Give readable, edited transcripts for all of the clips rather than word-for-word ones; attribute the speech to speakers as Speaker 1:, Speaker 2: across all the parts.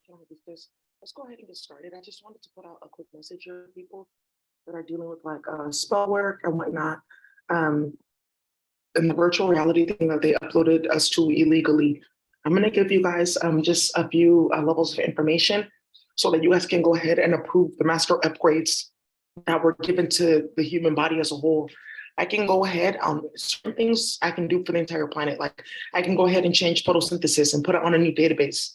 Speaker 1: can I do this? Let's go ahead and get started. I just wanted to put out a quick message here, people that are dealing with like spell work and whatnot, um, and the virtual reality thing that they uploaded us to illegally. I'm gonna give you guys just a few levels of information so that you guys can go ahead and approve the master upgrades that were given to the human body as a whole. I can go ahead on certain things I can do for the entire planet. Like I can go ahead and change photosynthesis and put it on a new database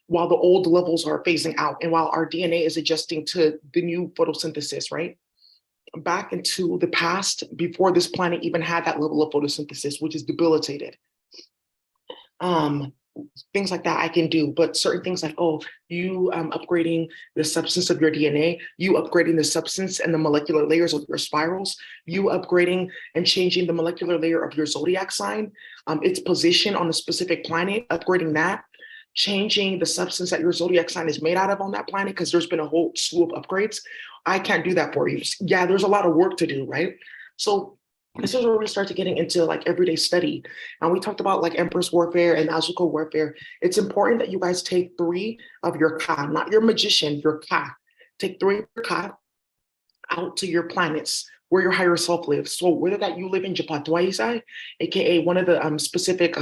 Speaker 1: while the old levels are phasing out and while our DNA is adjusting to the new photosynthesis, right? Back into the past before this planet even had that level of photosynthesis, which is debilitated. Um, Things like that I can do, but certain things like, oh, you upgrading the substance of your DNA, you upgrading the substance and the molecular layers of your spirals, you upgrading and changing the molecular layer of your zodiac sign, its position on a specific planet, upgrading that, changing the substance that your zodiac sign is made out of on that planet, because there's been a whole slew of upgrades. I can't do that for you. Yeah, there's a lot of work to do, right? So this is where we start to getting into like everyday study. And we talked about like Empress warfare and Azuko warfare. It's important that you guys take 3 of your Ka, not your magician, your Ka. Take 3 of your Ka out to your planets where your higher self lives. So whether that you live in Japatuaisai, aka one of the specific,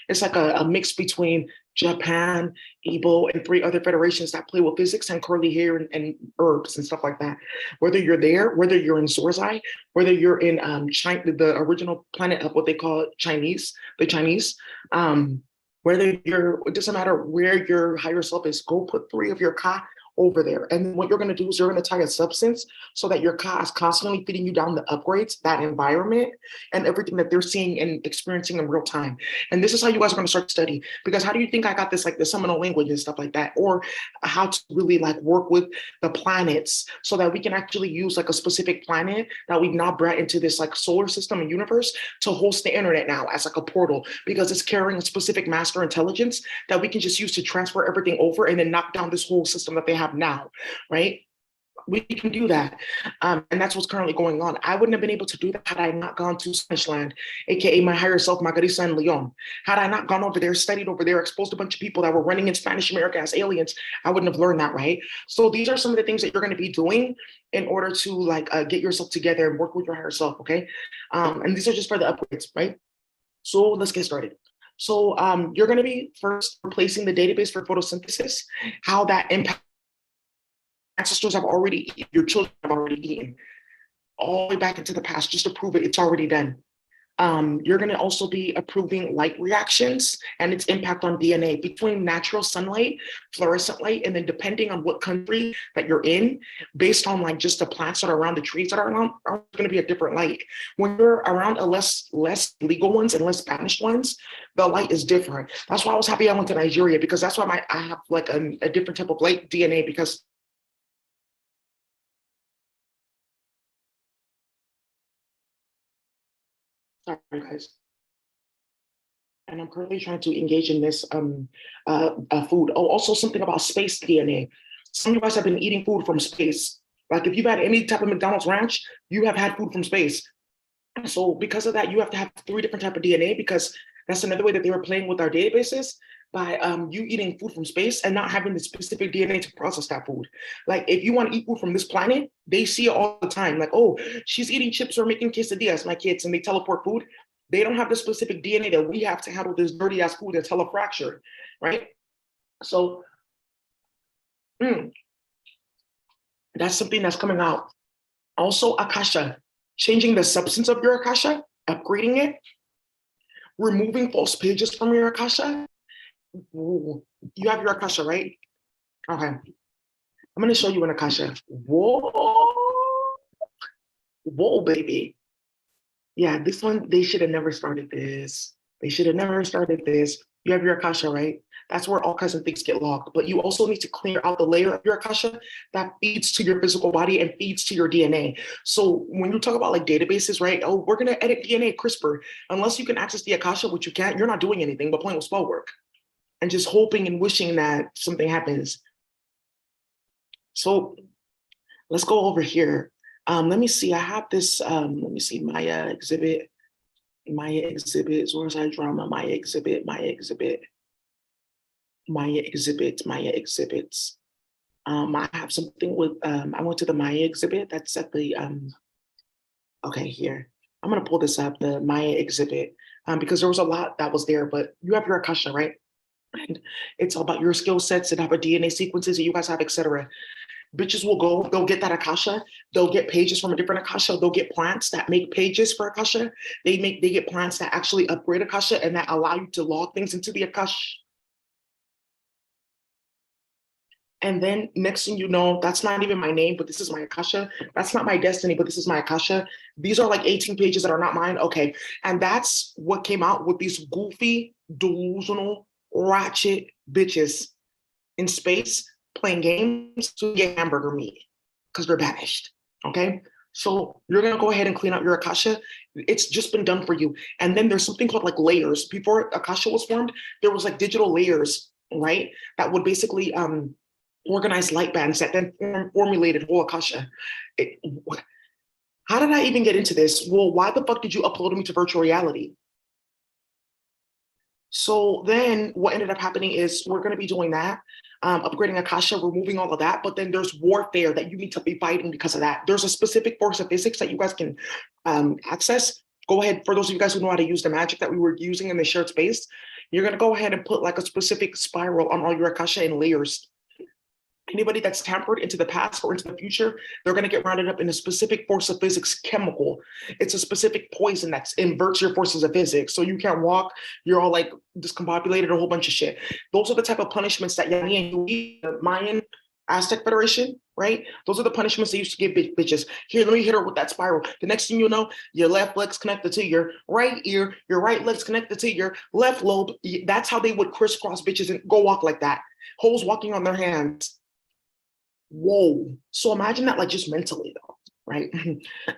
Speaker 1: it's like a mix between Japan, Igbo, and 3 other federations that play with physics and curly hair and herbs and stuff like that. Whether you're there, whether you're in Zorzai, whether you're in China, the original planet of what they call Chinese, the Chinese, whether you're, it doesn't matter where your higher self is, go put 3 of your Ka over there. And what you're going to do is you're going to tie a substance so that your Ka is constantly feeding you down the upgrades, that environment, and everything that they're seeing and experiencing in real time. And this is how you guys are going to start to study. Because how do you think I got this, like the Seminole language and stuff like that? Or how to really like work with the planets so that we can actually use like a specific planet that we've now brought into this like solar system and universe to host the internet now as like a portal, because it's carrying a specific master intelligence that we can just use to transfer everything over and then knock down this whole system that they have now, right? We can do that. And that's what's currently going on. I wouldn't have been able to do that had I not gone to Spanish land, aka my higher self, Margarisa and Leon. Had I not gone over there, studied over there, exposed a bunch of people that were running in Spanish America as aliens, I wouldn't have learned that, right? So these are some of the things that you're going to be doing in order to like get yourself together and work with your higher self, okay? And these are just for the upgrades, right? So let's get started. So you're going to be first replacing the database for photosynthesis, how that impacts ancestors have already eaten, your children have already eaten, all the way back into the past, just to prove it, it's already done. You're going to also be approving light reactions and its impact on DNA between natural sunlight, fluorescent light, and then depending on what country that you're in, based on like just the plants that are around, the trees that are around, are going to be a different light. When you're around a less legal ones and less banished ones, the light is different. That's why I was happy I went to Nigeria, because that's why I have like a different type of light DNA, because sorry guys. And I'm currently trying to engage in this food. Oh, also something about space DNA. Some of you guys have been eating food from space. Like if you've had any type of McDonald's ranch, you have had food from space. So because of that, you have to have 3 different type of DNA, because that's another way that they were playing with our databases, by you eating food from space and not having the specific DNA to process that food. Like if you want to eat food from this planet, they see it all the time. Like, oh, she's eating chips or making quesadillas, my kids, and they teleport food. They don't have the specific DNA that we have to handle this dirty ass food that's hella fractured, right? So that's something that's coming out. Also, Akasha, changing the substance of your Akasha, upgrading it, removing false pages from your Akasha. Ooh, you have your Akasha, right? Okay. I'm going to show you an Akasha. Whoa. Whoa, baby. Yeah, this one, they should have never started this. They should have never started this. You have your Akasha, right? That's where all kinds of things get logged. But you also need to clear out the layer of your Akasha that feeds to your physical body and feeds to your DNA. So when you talk about like databases, right? Oh, we're going to edit DNA CRISPR. Unless you can access the Akasha, which you can't, you're not doing anything but playing with Spellwork and just hoping and wishing that something happens. So let's go over here. Let me see. I have this. Let me see. Maya exhibit. Zorzai drama. Maya exhibit. Maya exhibits. I have something with, I went to the Maya exhibit. That's at the, okay, here. I'm gonna pull this up, the Maya exhibit, because there was a lot that was there, but you have your Akasha, right? And it's all about your skill sets and have a DNA sequences that you guys have, etc. Bitches will go, they'll get that Akasha, they'll get pages from a different Akasha, they'll get plants that make pages for Akasha. They get plants that actually upgrade Akasha and that allow you to log things into the Akasha. And then next thing you know, that's not even my name, but this is my Akasha. That's not my destiny, but this is my Akasha. These are like 18 pages that are not mine. Okay. And that's what came out with these goofy, delusional, ratchet bitches in space playing games to get hamburger meat because they're banished. Okay. So you're gonna go ahead and clean out your Akasha. It's just been done for you. And then there's something called like layers. Before Akasha was formed, there was like digital layers, right? That would basically organized light bands that then formulated whole Akasha. How did I even get into this? Well, why the fuck did you upload me to virtual reality? So then what ended up happening is we're going to be doing that, upgrading Akasha, removing all of that. But then there's warfare that you need to be fighting because of that. There's a specific force of physics that you guys can access. Go ahead, for those of you guys who know how to use the magic that we were using in the shared space, you're going to go ahead and put like a specific spiral on all your Akasha in layers. Anybody that's tampered into the past or into the future, they're going to get rounded up in a specific force of physics chemical. It's a specific poison that inverts your forces of physics. So you can't walk, you're all like discombobulated, a whole bunch of shit. Those are the type of punishments that Yanni and Yui, the Mayan Aztec Federation, right? Those are the punishments they used to give bitches. Here, let me hit her with that spiral. The next thing you know, your left leg's connected to your right ear, your right leg's connected to your left lobe. That's how they would crisscross bitches and go walk like that. Hoes walking on their hands. Whoa. So imagine that like just mentally though, right?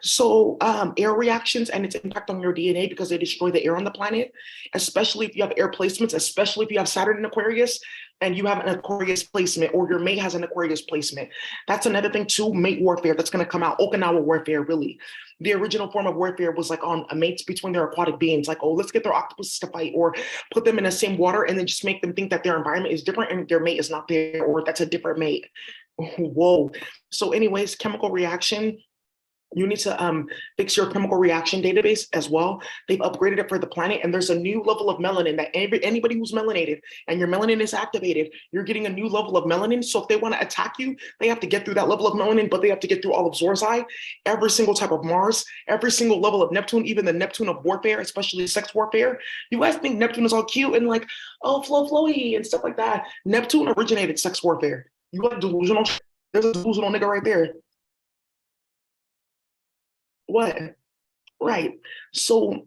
Speaker 1: So air reactions and its impact on your DNA because they destroy the air on the planet, especially if you have air placements, especially if you have Saturn in Aquarius and you have an Aquarius placement or your mate has an Aquarius placement. That's another thing too, mate warfare that's going to come out. Okinawa warfare, really. The original form of warfare was like on mates between their aquatic beings, like, oh, let's get their octopuses to fight or put them in the same water and then just make them think that their environment is different and their mate is not there or that's a different mate. Whoa. So anyways, chemical reaction, you need to fix your chemical reaction database as well. They've upgraded it for the planet and there's a new level of melanin that anybody who's melanated and your melanin is activated, you're getting a new level of melanin. So if they want to attack you, they have to get through that level of melanin, but they have to get through all of Zorzai, every single type of Mars, every single level of Neptune, even the Neptune of warfare, especially sex warfare. You guys think Neptune is all cute and like, oh, flowy and stuff like that. Neptune originated sex warfare. You got delusional. There's a delusional nigga right there. What? Right. So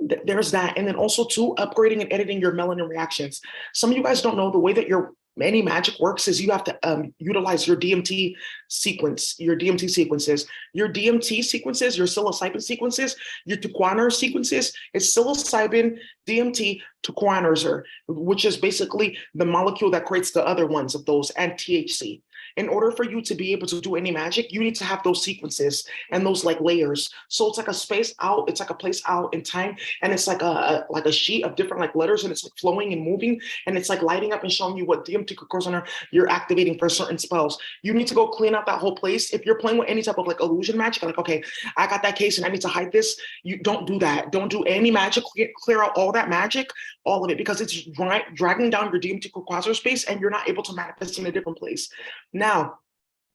Speaker 1: there's that. And then also too, upgrading and editing your melanin reactions. Some of you guys don't know the way that your any magic works is you have to utilize your DMT sequence, your DMT sequences, your psilocybin sequences, your Tuquaner sequences. It's psilocybin, DMT, Tuquaner, which is basically the molecule that creates the other ones of those, and THC. In order for you to be able to do any magic, you need to have those sequences and those like layers. So it's like a space out, it's like a place out in time, and it's like a sheet of different like letters, and it's like flowing and moving, and it's like lighting up and showing you what DMT precursor you're activating for certain spells. You need to go clean out that whole place. If you're playing with any type of like illusion magic, like okay, I got that case and I need to hide this. You don't do that. Don't do any magic. Clear out all that magic, all of it, because it's dragging down your DMT quasar space, and you're not able to manifest in a different place. Now,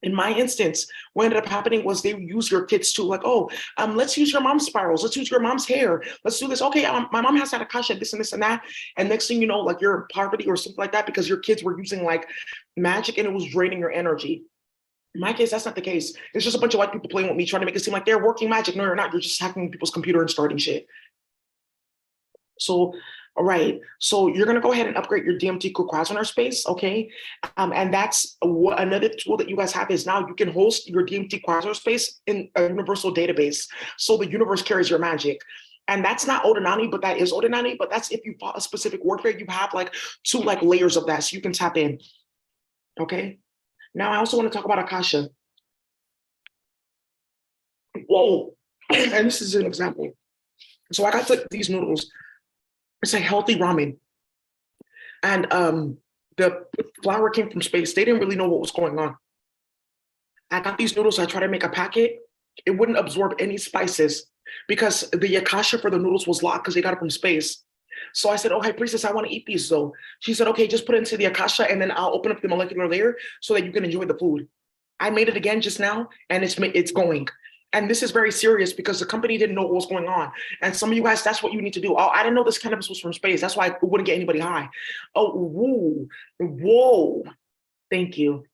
Speaker 1: in my instance, what ended up happening was they use your kids to like, oh, let's use your mom's spirals. Let's use your mom's hair. Let's do this. Okay, my mom has that Akasha, this and this and that. And next thing you know, like you're in poverty or something like that because your kids were using like magic and it was draining your energy. In my case, that's not the case. It's just a bunch of white people playing with me, trying to make it seem like they're working magic. No, you're not. You're just hacking people's computer and starting shit. So, all right. So you're going to go ahead and upgrade your DMT Quasar space. Okay. And that's what another tool that you guys have is now you can host your DMT Quasar space in a universal database. So the universe carries your magic. And that's not Odinani, but that is Odinani. But that's if you fought a specific warfare, you have like 2 like layers of that. So you can tap in. Okay. Now I also want to talk about Akasha. Whoa. And this is an example. So I got these noodles. It's like healthy ramen. And The flour came from space. They didn't really know what was going on. I got these noodles. I tried to make a packet. It wouldn't absorb any spices because the akasha for the noodles was locked because they got it from space. So I said, "Oh, hey, priestess, I want to eat these though." She said, "Okay, just put it into the akasha and then I'll open up the molecular layer so that you can enjoy the food." I made it again just now and it's going. And this is very serious because the company didn't know what was going on. And some of you guys, that's what you need to do. Oh, I didn't know this cannabis was from space. That's why it wouldn't get anybody high. Oh, whoa, whoa. Thank you.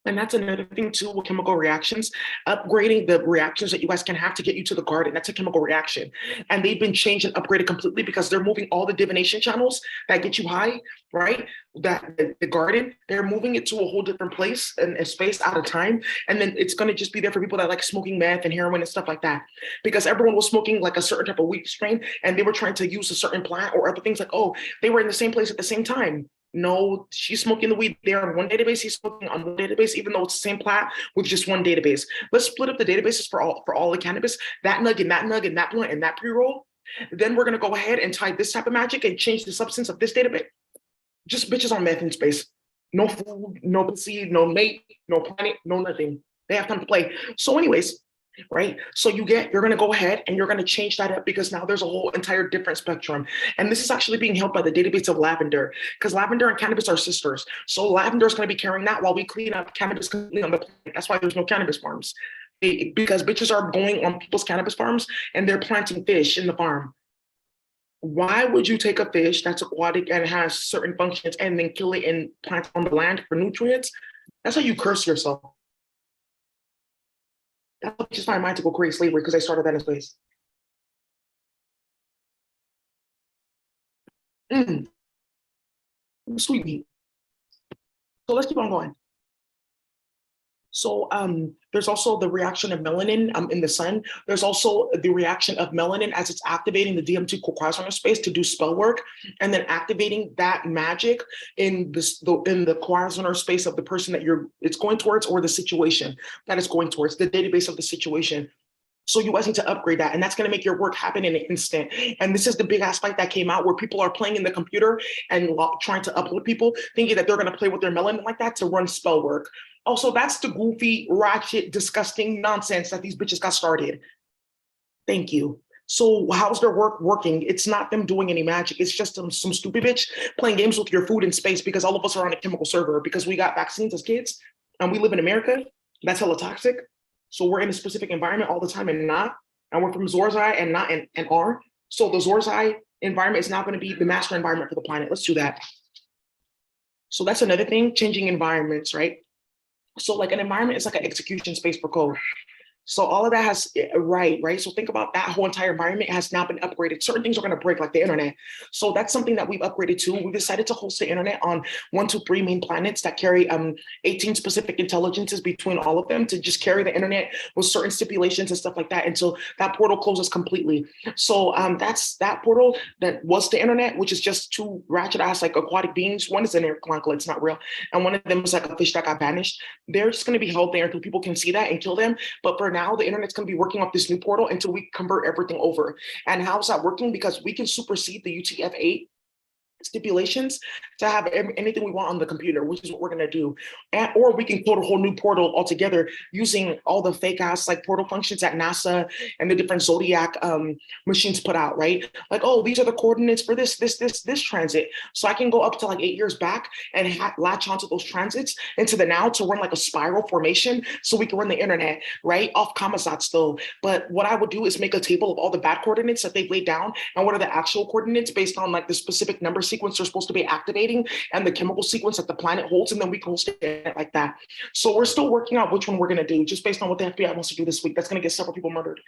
Speaker 1: And that's another thing too with chemical reactions, upgrading the reactions that you guys can have to get you to the garden. That's a chemical reaction. And they've been changed and upgraded completely because they're moving all the divination channels that get you high, right? That the garden, they're moving it to a whole different place and a space out of time. And then it's going to just be there for people that like smoking meth and heroin and stuff like that. Because everyone was smoking like a certain type of weed strain and they were trying to use a certain plant or other things like, oh, they were in the same place at the same time. No, she's smoking the weed there on one database. He's smoking on one database, even though it's the same plat with just one database. Let's split up the databases for all the cannabis, that nug and that nug and that blunt and that pre-roll. Then we're gonna go ahead and tie this type of magic and change the substance of this database. Just bitches on meth in space. No food, no pussy, no mate, no planet, no nothing. They have time to play. So, anyways, right? So you're going to go ahead and you're going to change that up because now there's a whole entire different spectrum. And this is actually being helped by the database of lavender because lavender and cannabis are sisters. So lavender is going to be carrying that while we clean up cannabis completely on the planet. That's why there's no cannabis farms because bitches are going on people's cannabis farms and they're planting fish in the farm. Why would you take a fish that's aquatic and has certain functions and then kill it and plant on the land for nutrients? That's how you curse yourself. That's just my mind to go create slavery because I started that in space. Sweet meat. So let's keep on going. So there's also the reaction of melanin in the sun. There's also the reaction of melanin as it's activating the DMT quasar space to do spell work, and then activating that magic in the quasar space of the person that it's going towards or the situation that it's going towards, the database of the situation. So you guys need to upgrade that, and that's going to make your work happen in an instant. And this is the big aspect that came out where people are playing in the computer and trying to upload people, thinking that they're going to play with their melanin like that to run spell work. Also, that's the goofy, ratchet, disgusting nonsense that these bitches got started. Thank you. So how's their work working? It's not them doing any magic. It's just some stupid bitch playing games with your food in space because all of us are on a chemical server because we got vaccines as kids and we live in America. That's hella toxic. So we're in a specific environment all the time and we're from Zorzai and not and R. So the Zorzai environment is now going to be the master environment for the planet. Let's do that. So that's another thing, changing environments, right? So like an environment is like an execution space for code. So all of that has, right? So think about that whole entire environment has now been upgraded. Certain things are going to break like the internet. So that's something that we've upgraded to. We decided to host the internet on 1, 2, 3 main planets that carry 18 specific intelligences between all of them to just carry the internet with certain stipulations and stuff like that until that portal closes completely. So that's that portal that was the internet, which is just 2 ratchet ass like aquatic beings. One is an airclankle, it's not real. And one of them is like a fish that got banished. They're just going to be held there until people can see that and kill them. But for now, the internet's going to be working off this new portal until we convert everything over. And how's that working? Because we can supersede the UTF-8 stipulations to have anything we want on the computer, which is what we're going to do. Or we can code a whole new portal altogether using all the fake ass like portal functions that NASA and the different Zodiac machines put out, right? Like, oh, these are the coordinates for this transit. So I can go up to like 8 years back and latch onto those transits into the now to run like a spiral formation so we can run the internet, right? Off Kamazats though. But what I would do is make a table of all the bad coordinates that they've laid down and what are the actual coordinates based on like the specific number sequence they're supposed to be activating and the chemical sequence that the planet holds, and then we can host it like that. So we're still working out which one we're going to do just based on what the FBI wants to do this week. That's going to get several people murdered.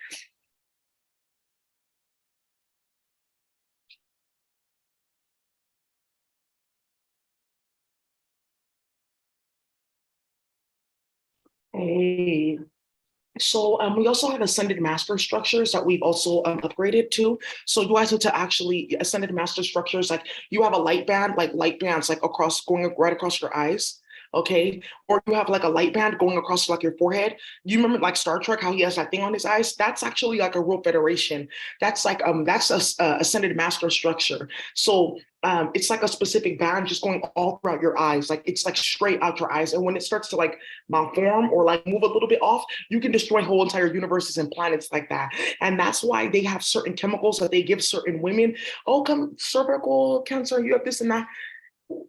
Speaker 1: Hey. So we also have ascended master structures that we've also upgraded to. So you guys need to actually ascended master structures, like you have a light band, like light bands, like going right across your eyes. okay? Or you have like a light band going across like your forehead. You remember like Star Trek, how he has that thing on his eyes? That's actually like a real federation. That's like that's a ascended master structure. So it's like a specific band just going all throughout your eyes. Like it's like straight out your eyes. And when it starts to like malform or like move a little bit off, you can destroy whole entire universes and planets like that. And that's why they have certain chemicals that they give certain women. Oh, come cervical cancer, you have this and that.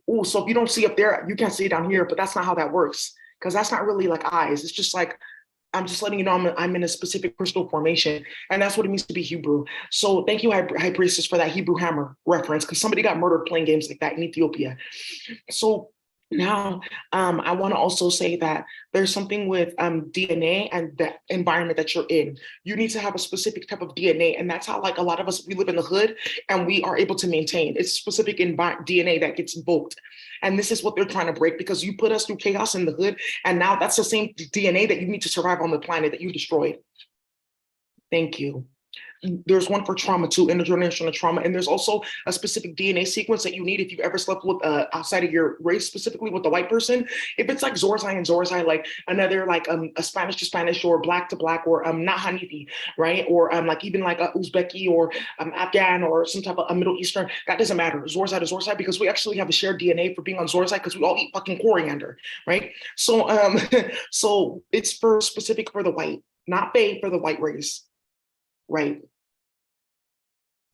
Speaker 1: Oh, so if you don't see up there, you can't see it down here, but that's not how that works. Because that's not really like eyes. It's just like I'm just letting you know I'm in a specific crystal formation, and that's what it means to be Hebrew. So thank you, High Priestess, for that Hebrew hammer reference, because somebody got murdered playing games like that in Ethiopia. So now, I want to also say that there's something with DNA and the environment that you're in. You need to have a specific type of DNA, and that's how like a lot of us we live in the hood and we are able to maintain. It's specific DNA that gets invoked, and this is what they're trying to break because you put us through chaos in the hood, and now that's the same DNA that you need to survive on the planet that you destroyed. Thank you. There's one for trauma too, intergenerational trauma, and there's also a specific DNA sequence that you need if you've ever slept with outside of your race, specifically with the white person. If it's like Zorzai and Zorzai, like another like a Spanish to Spanish or black to black or not Hanifi, right? Or like even like a Uzbeki or Afghan or some type of a Middle Eastern, that doesn't matter. Zorzai to Zorzai, because we actually have a shared DNA for being on Zorzai because we all eat fucking coriander, right? So so it's for specific for the white, not Faye for the white race. Right.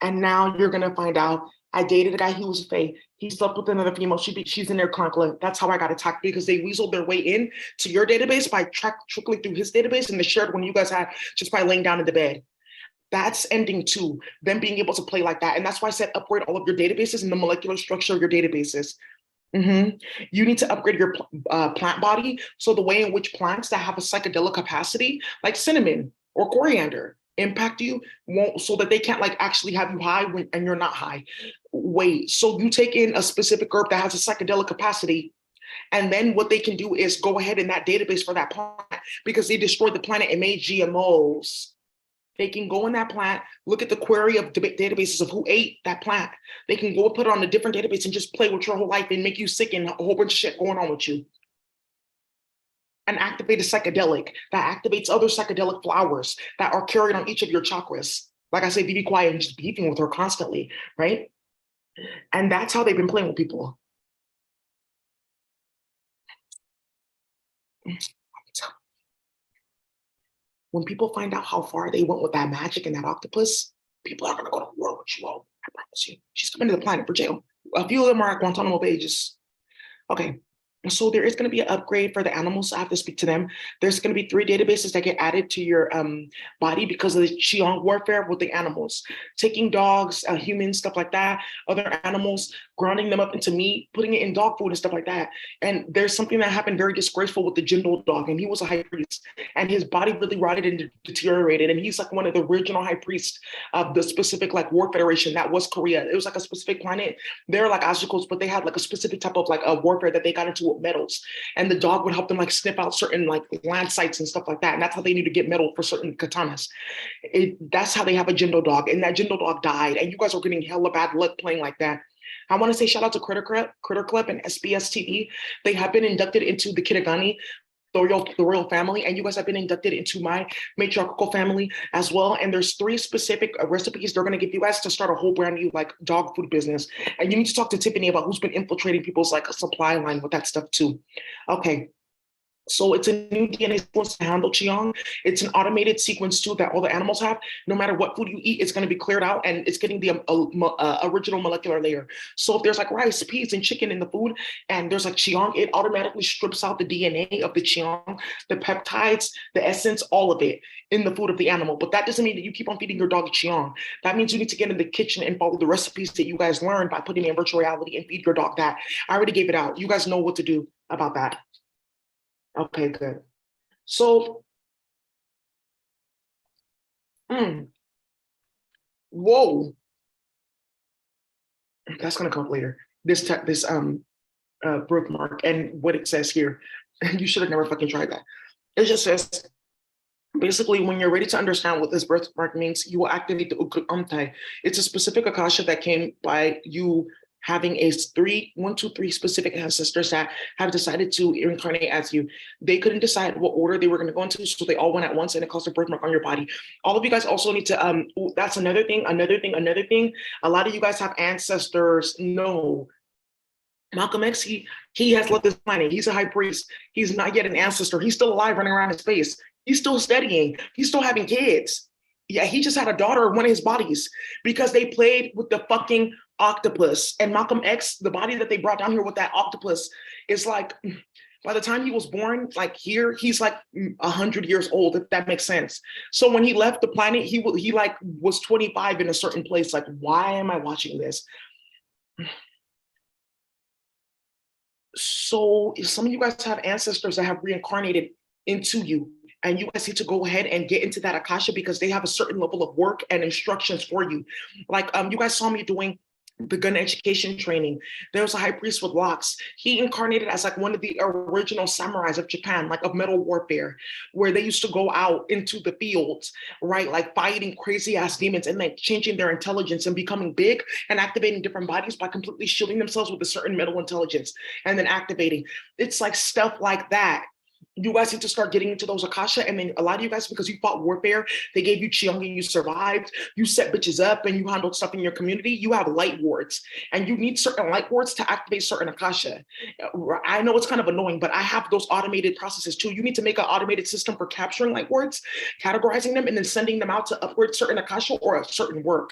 Speaker 1: And now you're gonna find out I dated a guy, he was fake. He slept with another female. She's in their chronicler. That's how I got attacked because they weaseled their way in to your database by trickling through his database and the shared one you guys had just by laying down in the bed. That's ending too, them being able to play like that. And that's why I said upgrade all of your databases and the molecular structure of your databases. Mm-hmm. You need to upgrade your plant body. So the way in which plants that have a psychedelic capacity, like cinnamon or coriander, impact you won't, so that they can't like actually have you high and you're not high. Wait, so you take in a specific herb that has a psychedelic capacity, and then what they can do is go ahead in that database for that plant because they destroyed the planet and made GMOs. They can go in that plant, look at the query of databases of who ate that plant. They can go put it on a different database and just play with your whole life and make you sick and a whole bunch of shit going on with you. And activate a psychedelic that activates other psychedelic flowers that are carried on each of your chakras. Like I say, be quiet and just beefing with her constantly, right? And that's how they've been playing with people. When people find out how far they went with that magic and that octopus, people are going to go to war with you. Oh, I promise you. She's coming to the planet for jail. A few of them are at Guantanamo Bay. Just okay. So there is going to be an upgrade for the animals. I have to speak to them. There's going to be 3 databases that get added to your body because of the Qiong warfare with the animals. Taking dogs, humans, stuff like that, other animals, grinding them up into meat, putting it in dog food and stuff like that. And there's something that happened very disgraceful with the Jindal dog, and he was a high priest, and his body really rotted and deteriorated. And he's like one of the original high priests of the specific like war federation that was Korea. It was like a specific planet. They're like Aztecos, but they had like a specific type of like a warfare that they got into with metals, and the dog would help them like sniff out certain like land sites and stuff like that. And that's how they need to get metal for certain katanas. That's how they have a Jindo dog, and that Jindo dog died. And you guys are getting hella bad luck playing like that. I want to say shout out to Critter Clip and SBS TV. They have been inducted into the Kitagani, the royal family, and you guys have been inducted into my matriarchal family as well. And there's 3 specific recipes they're going to give you guys to start a whole brand new like dog food business. And you need to talk to Tiffany about who's been infiltrating people's like supply line with that stuff too. Okay. So it's a new DNA sequence to handle Qiong. It's an automated sequence too that all the animals have. No matter what food you eat, it's going to be cleared out and it's getting the original molecular layer. So if there's like rice, peas, and chicken in the food, and there's like Qiong, it automatically strips out the DNA of the Qiong, the peptides, the essence, all of it in the food of the animal. But that doesn't mean that you keep on feeding your dog Qiong. That means you need to get in the kitchen and follow the recipes that you guys learned by putting in virtual reality and feed your dog that. I already gave it out. You guys know what to do about that. Okay, good. So, whoa, that's gonna come up later. This birthmark and what it says here. You should have never fucking tried that. It just says basically when you're ready to understand what this birthmark means, you will activate the Ukut Amtai. It's a specific akasha that came by you having a one, two, three specific ancestors that have decided to reincarnate as you. They couldn't decide what order they were going to go into, so they all went at once, and it caused a birthmark on your body. All of you guys also need to, that's another thing. A lot of you guys have ancestors. No. Malcolm X, he has left this planet. He's a high priest. He's not yet an ancestor. He's still alive running around in space. He's still studying. He's still having kids. Yeah, he just had a daughter in one of his bodies because they played with the fucking octopus. And Malcolm X, the body that they brought down here with that octopus is like, by the time he was born, like here, he's like 100 years old, if that makes sense. So when he left the planet, he like was 25 in a certain place. Like, why am I watching this? So if some of you guys have ancestors that have reincarnated into you, and you guys need to go ahead and get into that Akasha because they have a certain level of work and instructions for you. Like you guys saw me doing the gun education training. There was a high priest with locks. He incarnated as like one of the original samurais of Japan, like of metal warfare, where they used to go out into the fields, right? Like fighting crazy ass demons and like changing their intelligence and becoming big and activating different bodies by completely shielding themselves with a certain metal intelligence and then activating. It's like stuff like that. You guys need to start getting into those Akasha. And then a lot of you guys, because you fought warfare, they gave you Chiang and you survived. You set bitches up and you handled stuff in your community. You have light wards and you need certain light wards to activate certain Akasha. I know it's kind of annoying, but I have those automated processes too. You need to make an automated system for capturing light wards, categorizing them, and then sending them out to upgrade certain Akasha or a certain work.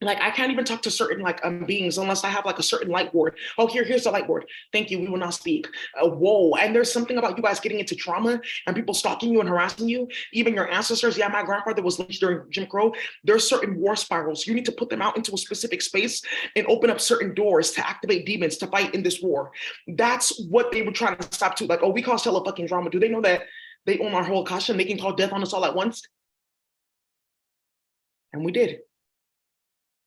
Speaker 1: Like I can't even talk to certain like beings unless I have like a certain light ward. Oh, here's the light ward. Thank you. We will not speak. Whoa. And there's something about you guys getting into trauma and people stalking you and harassing you. Even your ancestors. Yeah, my grandfather was lynched during Jim Crow. There's certain war spirals. You need to put them out into a specific space and open up certain doors to activate demons to fight in this war. That's what they were trying to stop too. Like, oh, we cause hella fucking drama. Do they know that they own our whole Akasha and they can call death on us all at once? And we did.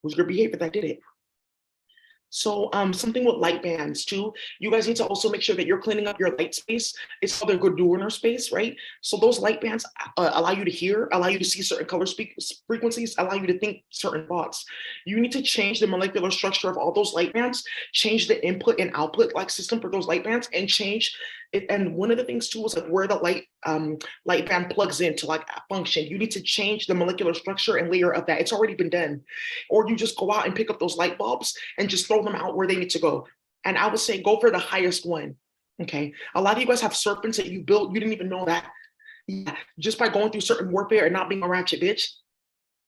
Speaker 1: Was your behavior that did it. So something with light bands too. You guys need to also make sure that you're cleaning up your light space. It's called a good donor space, right? So those light bands allow you to hear, allow you to see certain color frequencies, allow you to think certain thoughts. You need to change the molecular structure of all those light bands, change the input and output like system for those light bands, and change it. And one of the things too is like where the light band plugs into like function. You need to change the molecular structure and layer of that. It's already been done. Or you just go out and pick up those light bulbs and just throw them out where they need to go. And I would say go for the highest one. Okay. A lot of you guys have serpents that you built. You didn't even know that. Yeah. Just by going through certain warfare and not being a ratchet bitch.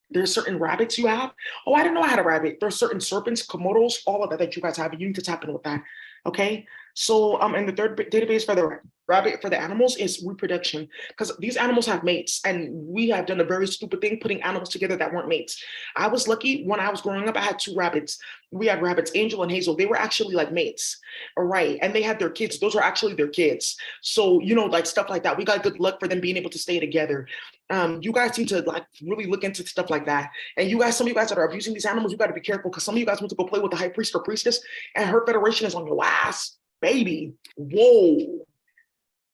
Speaker 1: There's certain rabbits you have. Oh, I didn't know I had a rabbit. There's certain serpents, komodos, all of that you guys have. And you need to tap in with that. Okay. So and the third database for the rabbit for the animals is reproduction, because these animals have mates, and we have done a very stupid thing putting animals together that weren't mates. I was lucky when I was growing up. I had two rabbits. We had rabbits, Angel and Hazel. They were actually like mates, all right, and they had their kids. Those were actually their kids. So like stuff like that. We got good luck for them being able to stay together. You guys need to like really look into stuff like that. And you guys, some of you guys that are abusing these animals, you got to be careful, because some of you guys want to go play with the high priest or priestess, and her federation is on your ass. Baby, whoa,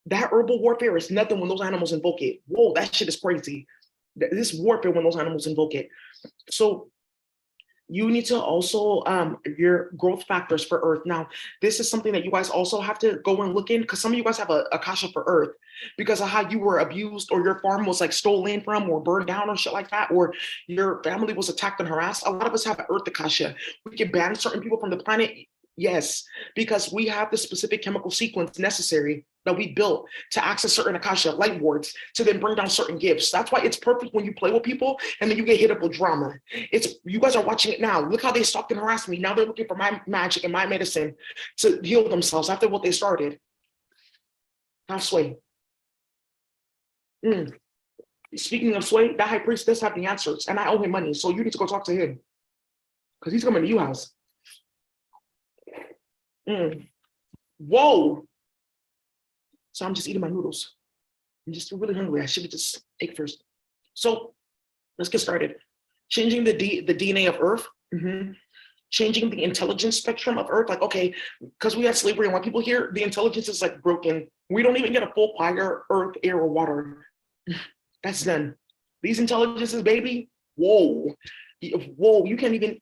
Speaker 1: that herbal warfare is nothing when those animals invoke it. Whoa, that shit is crazy. This warfare when those animals invoke it. So you need to also your growth factors for Earth. Now, this is something that you guys also have to go and look in, because some of you guys have a Akasha for Earth because of how you were abused, or your farm was like stolen from or burned down or shit like that, or your family was attacked and harassed. A lot of us have an Earth Akasha. We can ban certain people from the planet. Yes, because we have the specific chemical sequence necessary that we built to access certain Akasha light wards to then bring down certain gifts. That's why it's perfect when you play with people and then you get hit up with drama. It's, you guys are watching it now. Look how they stalked and harassed me. Now they're looking for my magic and my medicine to heal themselves after what they started. Have Sway. Speaking of Sway, that high priest does have the answers, and I owe him money, so you need to go talk to him because he's coming to you house. Whoa. So I'm just eating my noodles. I'm just really hungry. I should have just ate first. So let's get started. Changing the DNA of Earth. Changing the intelligence spectrum of Earth. Like, okay, because we had slavery and white people here, the intelligence is like broken. We don't even get a full fire, earth, air, or water. That's done. These intelligences, baby, whoa. Whoa, you can't even,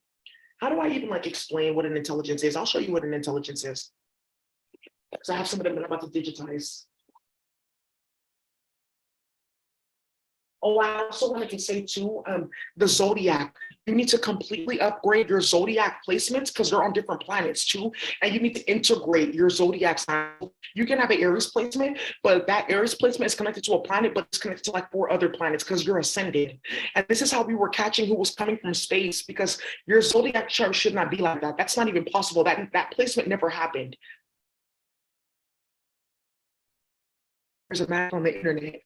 Speaker 1: how do I even like explain what an intelligence is? I'll show you what an intelligence is. So I have some of them that I'm about to digitize. Oh, I also wanted to say too, the zodiac. You need to completely upgrade your zodiac placements because they're on different planets too, and you need to integrate your zodiac sign. You can have an Aries placement, but that Aries placement is connected to a planet, but it's connected to like 4 other planets because you're ascended. And this is how we were catching who was coming from space because your zodiac chart should not be like that. That's not even possible. That placement never happened. There's a map on the internet.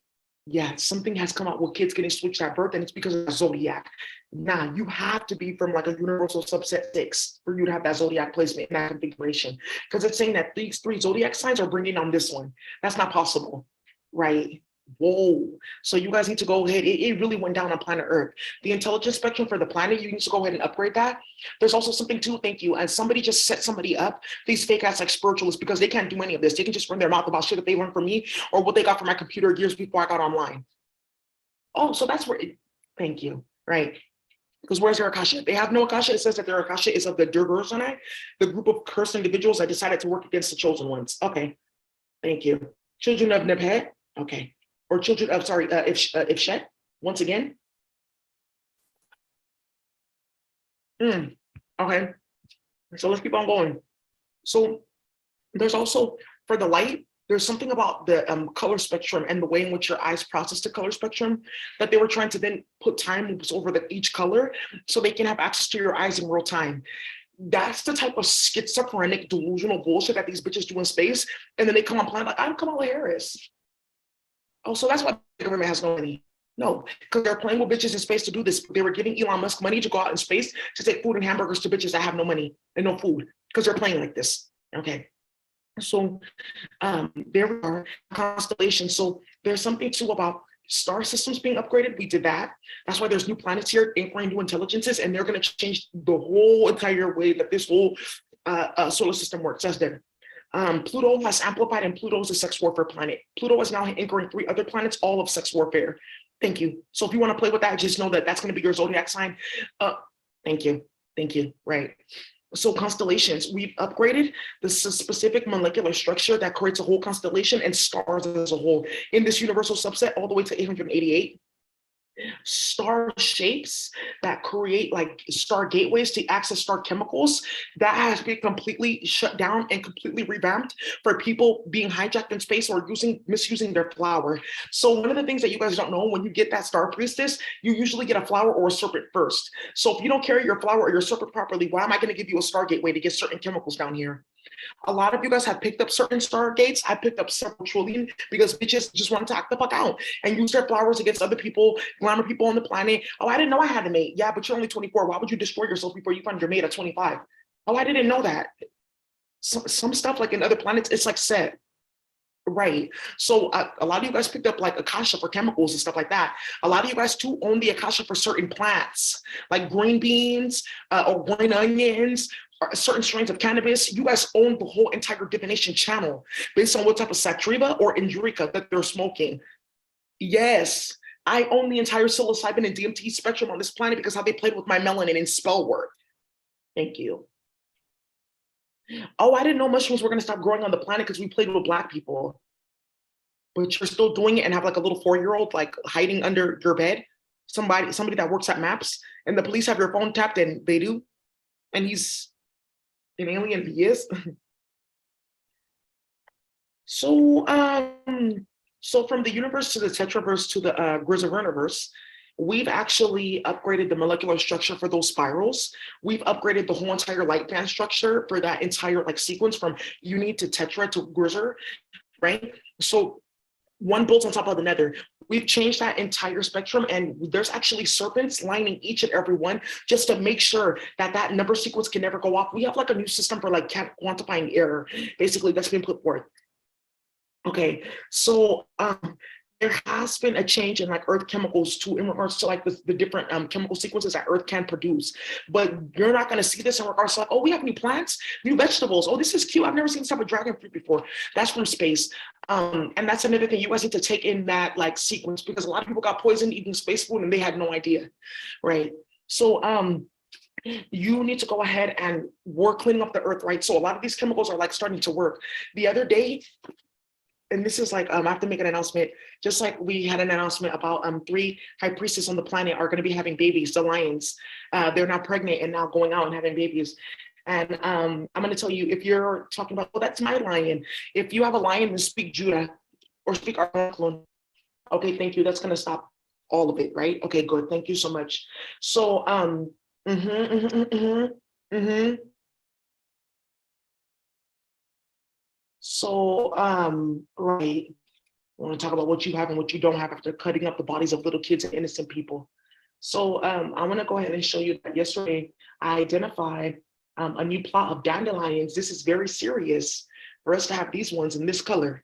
Speaker 1: Yeah, something has come out with kids getting switched at birth, and it's because of the zodiac. Nah, you have to be from like a universal subset 6 for you to have that zodiac placement in that configuration. Because it's saying that these 3 zodiac signs are bringing on this one. That's not possible, right? Whoa. So you guys need to go ahead. It really went down on planet Earth. The intelligence spectrum for the planet, you need to go ahead and upgrade that. There's also something too, thank you. And somebody just set somebody up, these fake ass like spiritualists, because they can't do any of this. They can just run their mouth about shit that they learned from me or what they got from my computer years before I got online. Oh, so that's where thank you. Right. Because where's their Akasha? They have no Akasha. It says that their Akasha is of the Durgursonai, the group of cursed individuals that decided to work against the chosen ones. Okay. Thank you. Children of Nebhet. Okay. Or children of, sorry, Ifshet, once again. Okay, so let's keep on going. So there's also, for the light, there's something about the color spectrum and the way in which your eyes process the color spectrum that they were trying to then put time loops over each color so they can have access to your eyes in real time. That's the type of schizophrenic, delusional bullshit that these bitches do in space. And then they come on planet like, I'm Kamala Harris. Oh, so that's why the government has no money. No, because they're playing with bitches in space to do this. They were giving Elon Musk money to go out in space to take food and hamburgers to bitches that have no money and no food because they're playing like this. Okay. So there we are, constellations. So there's something too about star systems being upgraded. We did that. That's why there's new planets here, inquiring new intelligences, and they're going to change the whole entire way that this whole solar system works. That's there. Pluto has amplified, and Pluto is a sex warfare planet. Pluto is now anchoring 3 other planets, all of sex warfare. Thank you. So if you want to play with that, just know that that's going to be your zodiac sign. Thank you. Thank you. Right. So constellations, we've upgraded the specific molecular structure that creates a whole constellation and stars as a whole in this universal subset all the way to 888. Star shapes that create like star gateways to access star chemicals that has been completely shut down and completely revamped for people being hijacked in space or misusing their flower. So one of the things that you guys don't know, when you get that star priestess, you usually get a flower or a serpent first. So if you don't carry your flower or your serpent properly, why am I going to give you a star gateway to get certain chemicals down here? A lot of you guys have picked up certain stargates. I picked up several trillion because bitches just want to act the fuck out and use their flowers against other people, glamour people on the planet. Oh, I didn't know I had a mate. Yeah, but you're only 24. Why would you destroy yourself before you find your mate at 25? Oh, I didn't know that. Some stuff like in other planets, it's like set. Right. So a lot of you guys picked up like Akasha for chemicals and stuff like that. A lot of you guys too own the Akasha for certain plants, like green beans or green onions, or certain strains of cannabis. You guys own the whole entire divination channel based on what type of sativa or indurica that they're smoking. Yes, I own the entire psilocybin and DMT spectrum on this planet because how they played with my melanin in Spellwork. Thank you. Oh, I didn't know mushrooms were going to stop growing on the planet because we played with Black people. But you're still doing it and have like a little 4-year-old like hiding under your bed. Somebody that works at Maps, and the police have your phone tapped, and they do. And he's an alien. He is. So from the universe to the tetraverse to the Grizzverniverse, we've actually upgraded the molecular structure for those spirals. We've upgraded the whole entire light band structure for that entire like sequence from uni to tetra to Grizzer, right? So one builds on top of another. We've changed that entire spectrum, and there's actually serpents lining each and every one just to make sure that that number sequence can never go off. We have like a new system for like quantifying error, basically, that's been put forth. Okay, so there has been a change in like earth chemicals too in regards to like the different chemical sequences that earth can produce, but you're not going to see this in regards to like, oh, we have new plants, new vegetables, oh, this is cute, I've never seen this type of dragon fruit before. That's from space. And that's another thing you guys need to take in that like sequence, because a lot of people got poisoned eating space food and they had no idea, right? So you need to go ahead and work cleaning up the earth, right? So a lot of these chemicals are like starting to work. The other day, and this is like, I have to make an announcement, just like we had an announcement about 3 high priestesses on the planet are going to be having babies, the lions. They're now pregnant and now going out and having babies. And I'm going to tell you, if you're talking about, well, that's my lion. If you have a lion, then speak Judah or speak Arclon. Okay, thank you. That's going to stop all of it, right? Okay, good. Thank you so much. So, so, right. I want to talk about what you have and what you don't have after cutting up the bodies of little kids and innocent people. So I want to go ahead and show you that yesterday I identified a new plot of dandelions. This is very serious for us to have these ones in this color.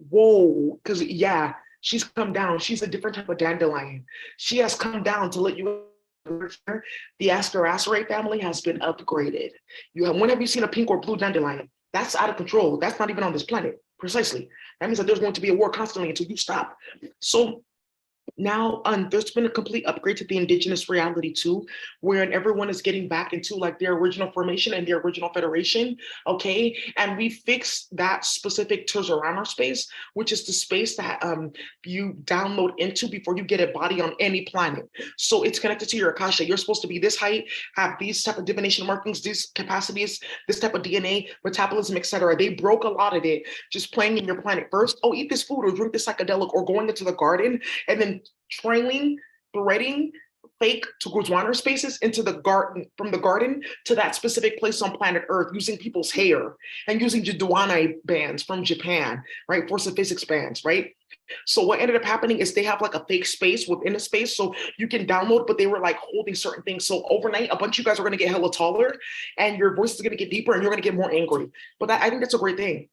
Speaker 1: Whoa, because yeah, she's come down. She's a different type of dandelion. She has come down to let you. The Asteraceae family has been upgraded. When have you seen a pink or blue dandelion? That's out of control. That's not even on this planet. Precisely. That means that there's going to be a war constantly until you stop. So now there's been a complete upgrade to the indigenous reality too, wherein everyone is getting back into like their original formation and their original federation. Okay, and we fixed that specific Terzarano space, which is the space that you download into before you get a body on any planet. So it's connected to your Akasha. You're supposed to be this height, have these type of divination markings, these capacities, this type of DNA, metabolism, etc. They broke a lot of it just playing in your planet first. Oh, eat this food or drink this psychedelic or going into the garden and then trailing, threading fake Tokuzuana spaces into the garden, from the garden to that specific place on planet Earth, using people's hair and using Jiduana bands from Japan, right? Force of physics bands, right? So what ended up happening is they have like a fake space within a space, so you can download, but they were like holding certain things. So overnight, a bunch of you guys are going to get hella taller, and your voice is going to get deeper, and you're going to get more angry. But I think that's a great thing.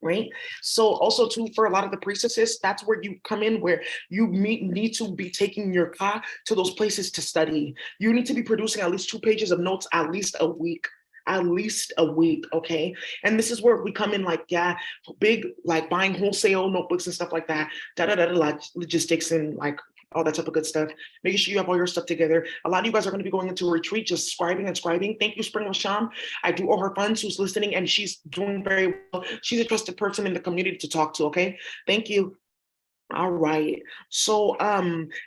Speaker 1: Right. So also too, for a lot of the priestesses, that's where you come in, where you need to be taking your ka to those places to study. You need to be producing at least 2 pages of notes at least a week. At least a week, okay? And this is where we come in, like, yeah, big, like buying wholesale notebooks and stuff like that, like logistics and like all that type of good stuff. Making sure you have all your stuff together. A lot of you guys are going to be going into a retreat, just scribing and scribing. Thank you, Spring Lasham. I do owe her funds, who's listening, and she's doing very well. She's a trusted person in the community to talk to, okay? Thank you. All right. So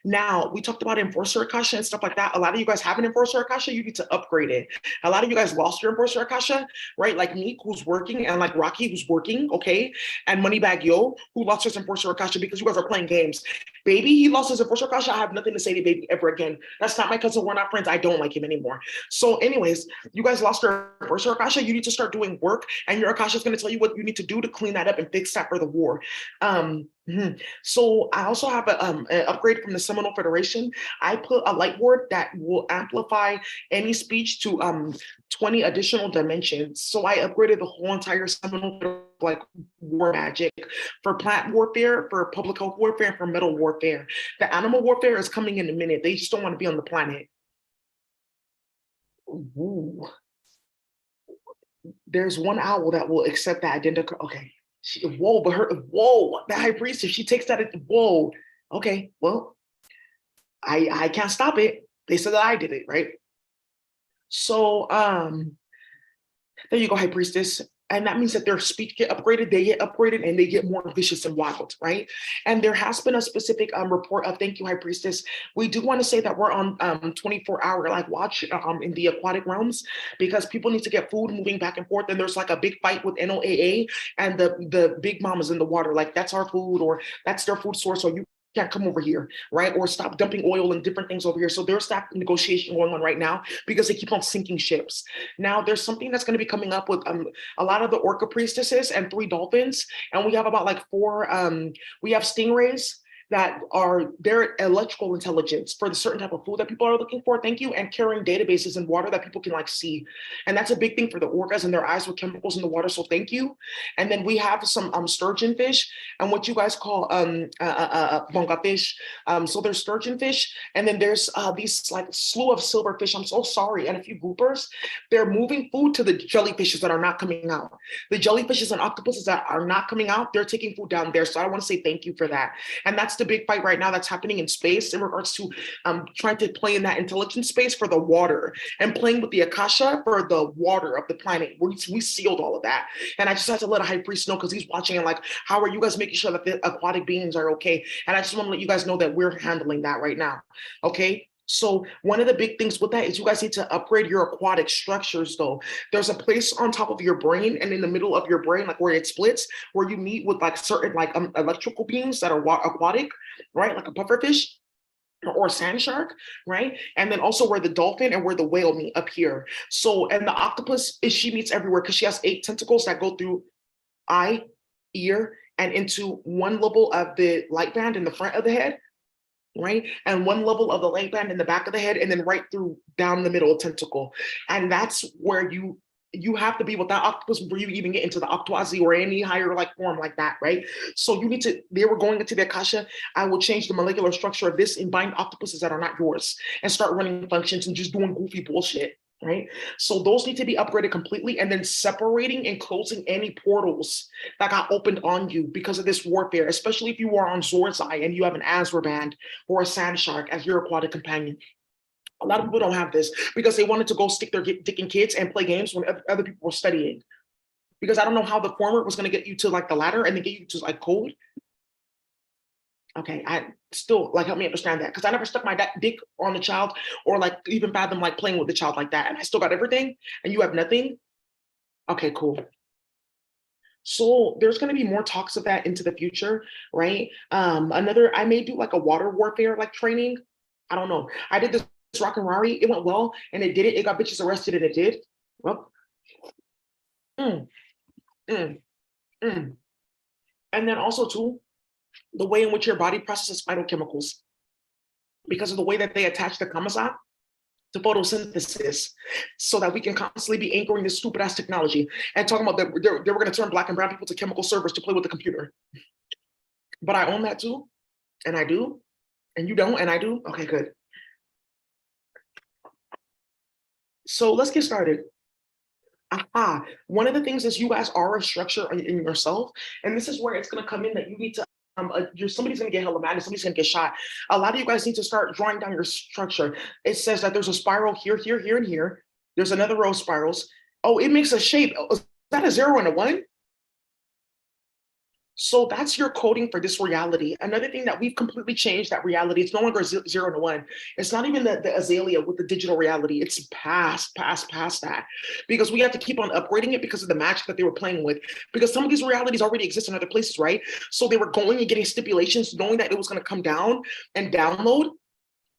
Speaker 1: now we talked about Enforcer Akasha and stuff like that. A lot of you guys have an Enforcer Akasha, you need to upgrade it. A lot of you guys lost your Enforcer Akasha, right? Like me, who's working, and like Rocky, who's working, okay? And Moneybag Yo, who lost his Enforcer Akasha because you guys are playing games. Baby, he lost his Enforcer Akasha. I have nothing to say to Baby ever again. That's not my cousin. We're not friends. I don't like him anymore. So anyways, you guys lost your Enforcer Akasha. You need to start doing work, and your Akasha is going to tell you what you need to do to clean that up and fix that for the war. So I also have an upgrade from the Seminole Federation. I put a light ward that will amplify any speech to 20 additional dimensions. So I upgraded the whole entire Seminole, like war magic, for plant warfare, for public health warfare, and for metal warfare. The animal warfare is coming in a minute. They just don't want to be on the planet. Ooh. There's one owl that will accept that identical. Okay. Whoa, the high priestess, she takes that, whoa, okay, well, I can't stop it. They said that I did it, right? So, there you go, high priestess. And that means that their speech get upgraded, they get upgraded, and they get more vicious and wild, right? And there has been a specific report of, thank you, High Priestess. We do want to say that we're on 24-hour like watch in the aquatic realms, because people need to get food moving back and forth. And there's like a big fight with NOAA and the big mamas in the water. Like, that's our food, or that's their food source, or you can't come over here, right? Or stop dumping oil and different things over here. So there's that negotiation going on right now because they keep on sinking ships. Now there's something that's going to be coming up with a lot of the orca priestesses and 3 dolphins. And we have about like 4, we have stingrays that are their electrical intelligence for the certain type of food that people are looking for. Thank you. And carrying databases in water that people can like see. And that's a big thing for the orcas and their eyes with chemicals in the water. So thank you. And then we have some sturgeon fish and what you guys call bonga fish. So there's sturgeon fish. And then there's these like slew of silverfish. I'm so sorry. And a few groupers. They're moving food to the jellyfishes that are not coming out. The jellyfishes and octopuses that are not coming out, they're taking food down there. So I want to say thank you for that. And that's the big fight right now that's happening in space in regards to trying to play in that intelligence space for the water and playing with the Akasha for the water of the planet. We sealed all of that. And I just had to let a high priest know because he's watching and like, how are you guys making sure that the aquatic beings are okay? And I just want to let you guys know that we're handling that right now. Okay. So one of the big things with that is you guys need to upgrade your aquatic structures though. There's a place on top of your brain and in the middle of your brain, like where it splits, where you meet with like certain like electrical beings that are aquatic, right? Like a pufferfish or a sand shark, right? And then also where the dolphin and where the whale meet up here. So, and the octopus, she meets everywhere because she has 8 tentacles that go through eye, ear, and into one level of the light band in the front of the head, right? And one level of the light band in the back of the head, and then right through down the middle tentacle. And that's where you have to be with that octopus before you even get into the Octopus or any higher like form like that, right? So you need to, they were going into the Akasha, I will change the molecular structure of this and bind octopuses that are not yours and start running functions and just doing goofy bullshit, right? So those need to be upgraded completely and then separating and closing any portals that got opened on you because of this warfare, especially if you are on Zord's Eye and you have an Azra band or a sand shark as your aquatic companion. A lot of people don't have this because they wanted to go stick their dick in kids and play games when other people were studying. Because I don't know how the former was going to get you to like the latter and then get you to like code. Okay, I still like help me understand that because I never stuck my dick on the child or like even fathom like playing with the child like that. And I still got everything and you have nothing. Okay, cool. So there's going to be more talks of that into the future, right? I may do like a water warfare like training. I don't know. I did this rock and Rari. It went well and it did it. It got bitches arrested and it did. Well, mm, mm, mm. And then also too, the way in which your body processes phytochemicals because of the way that they attach the kamasa to photosynthesis so that we can constantly be anchoring this stupid ass technology and talking about that they were going to turn black and brown people to chemical servers to play with the computer. But I own that too. And I do. And you don't. And I do. Okay, good. So let's get started. Aha. One of the things is you guys are a structure in yourself. And this is where it's going to come in that you need to somebody's going to get hella mad and somebody's going to get shot. A lot of you guys need to start drawing down your structure. It says that there's a spiral here, here, here, and here. There's another row of spirals. Oh, it makes a shape. Is that a 0 and a 1? So that's your coding for this reality. Another thing that we've completely changed that reality, it's no longer 0 and a 1. It's not even the azalea with the digital reality. It's past that. Because we have to keep on upgrading it because of the magic that they were playing with. Because some of these realities already exist in other places, right? So they were going and getting stipulations, knowing that it was going to come down and download.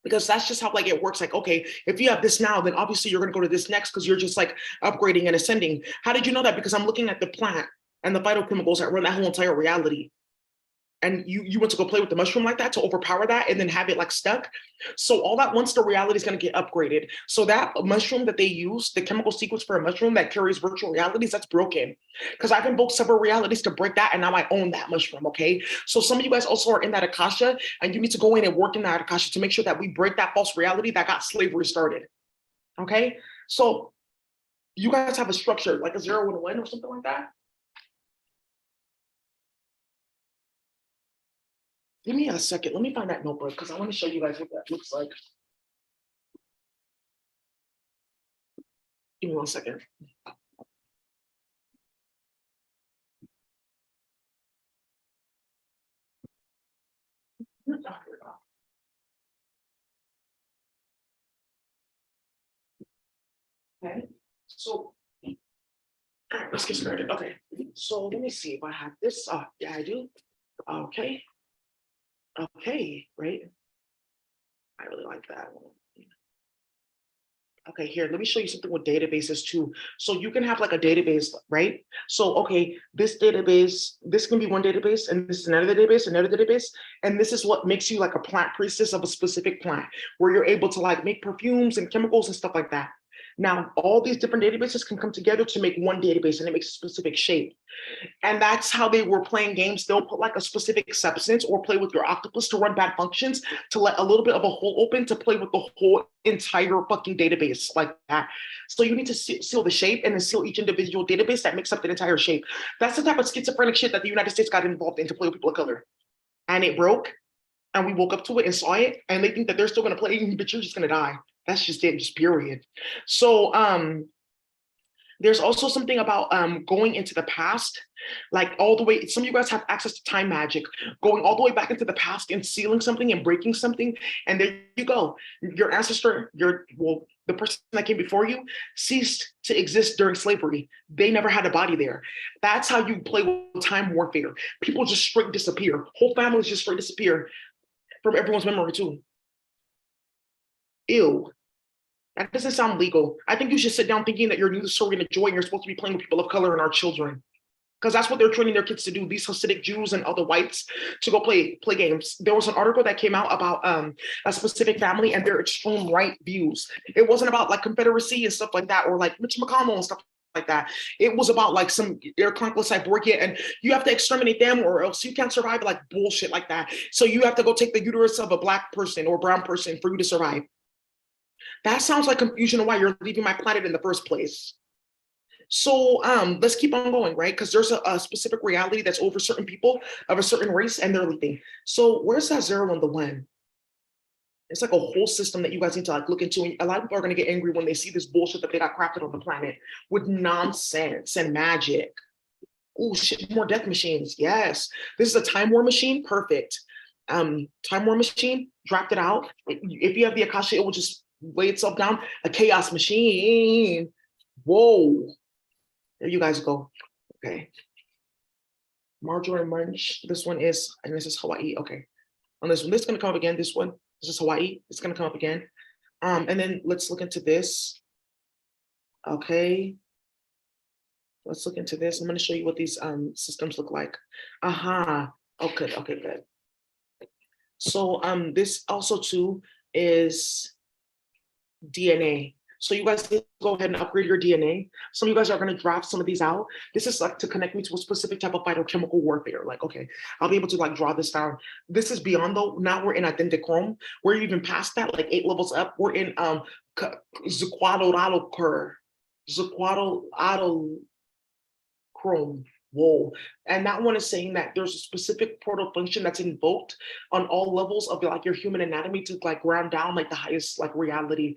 Speaker 1: Because that's just how like it works. Like, okay, if you have this now, then obviously you're going to go to this next because you're just like upgrading and ascending. How did you know that? Because I'm looking at the plant and the phytochemicals that run that whole entire reality. And you went to go play with the mushroom like that to overpower that and then have it like stuck. So all that once the reality is going to get upgraded. So that mushroom that they use, the chemical sequence for a mushroom that carries virtual realities, that's broken. Because I've invoked several realities to break that and now I own that mushroom, okay? So some of you guys also are in that Akasha and you need to go in and work in that Akasha to make sure that we break that false reality that got slavery started, okay? So you guys have a structure like a 0 and a 1 or something like that. Give me a second. Let me find that notebook because I want to show you guys what that looks like. Give me 1 second. Okay, so all right, let's get started. Okay, so let me see if I have this. Yeah, I do. Okay. Okay, right. I really like that one. Okay, here, let me show you something with databases too. So you can have like a database, right? So, okay, this database, this can be one database, and this is another database, and this is what makes you like a plant priestess of a specific plant, where you're able to like make perfumes and chemicals and stuff like that. Now, all these different databases can come together to make one database, and it makes a specific shape. And that's how they were playing games. They'll put like a specific substance or play with your octopus to run bad functions, to let a little bit of a hole open to play with the whole entire fucking database like that. So you need to seal the shape and then seal each individual database that makes up the entire shape. That's the type of schizophrenic shit that the United States got involved in to play with people of color. And it broke. and we woke up to it and saw it, and they think that they're still gonna play, but you're just gonna die. That's just it, just period. So there's also something about going into the past, like all the way. Some of you guys have access to time magic, going all the way back into the past and sealing something and breaking something, and there you go. Your ancestor, the person that came before you, ceased to exist during slavery. They never had a body there. That's how you play with time warfare. People just straight disappear. Whole families just straight disappear from everyone's memory too. Ew. That doesn't sound legal. I think you should sit down thinking that you're new story and a joy and you're supposed to be playing with people of color and our children. Because that's what they're training their kids to do, these Hasidic Jews and other whites, to go play games. There was an article that came out about a specific family and their extreme right views. It wasn't about like Confederacy and stuff like that, or like Mitch McConnell and stuff like that. It was about like some Erklankless Cyborgia, and you have to exterminate them or else you can't survive, like bullshit like that. So you have to go take the uterus of a black person or brown person for you to survive. That sounds like confusion of why you're leaving my planet in the first place. So let's keep on going, right? Because there's a specific reality that's over certain people of a certain race and they're leaving. So where's that 0 and the 1? It's like a whole system that you guys need to like look into. And a lot of people are going to get angry when they see this bullshit that they got crafted on the planet with nonsense and magic. Oh shit, more death machines. Yes. This is a time war machine. Perfect. Time war machine, dropped it out. If you have the Akasha, it will just lay itself down. A chaos machine. Whoa. There you guys go. Okay. Marjorie Munch. This one is, and this is Hawaii. Okay. On this one, this is going to come up again. This one, this is Hawaii. It's going to come up again. And then let's look into this. Okay. Let's look into this. I'm going to show you what these systems look like. Aha. Okay. Okay, good. So this also too is DNA. So you guys need to go ahead and upgrade your DNA. Some of you guys are going to draft some of these out. This is like to connect me to a specific type of phytochemical warfare. Like, okay, I'll be able to like draw this down. This is beyond though. Now we're in Identichrome. We're even past that, like 8 levels up. We're in Zuquadoradochrome. Whoa. And that one is saying that there's a specific portal function that's invoked on all levels of like your human anatomy to like ground down like the highest like reality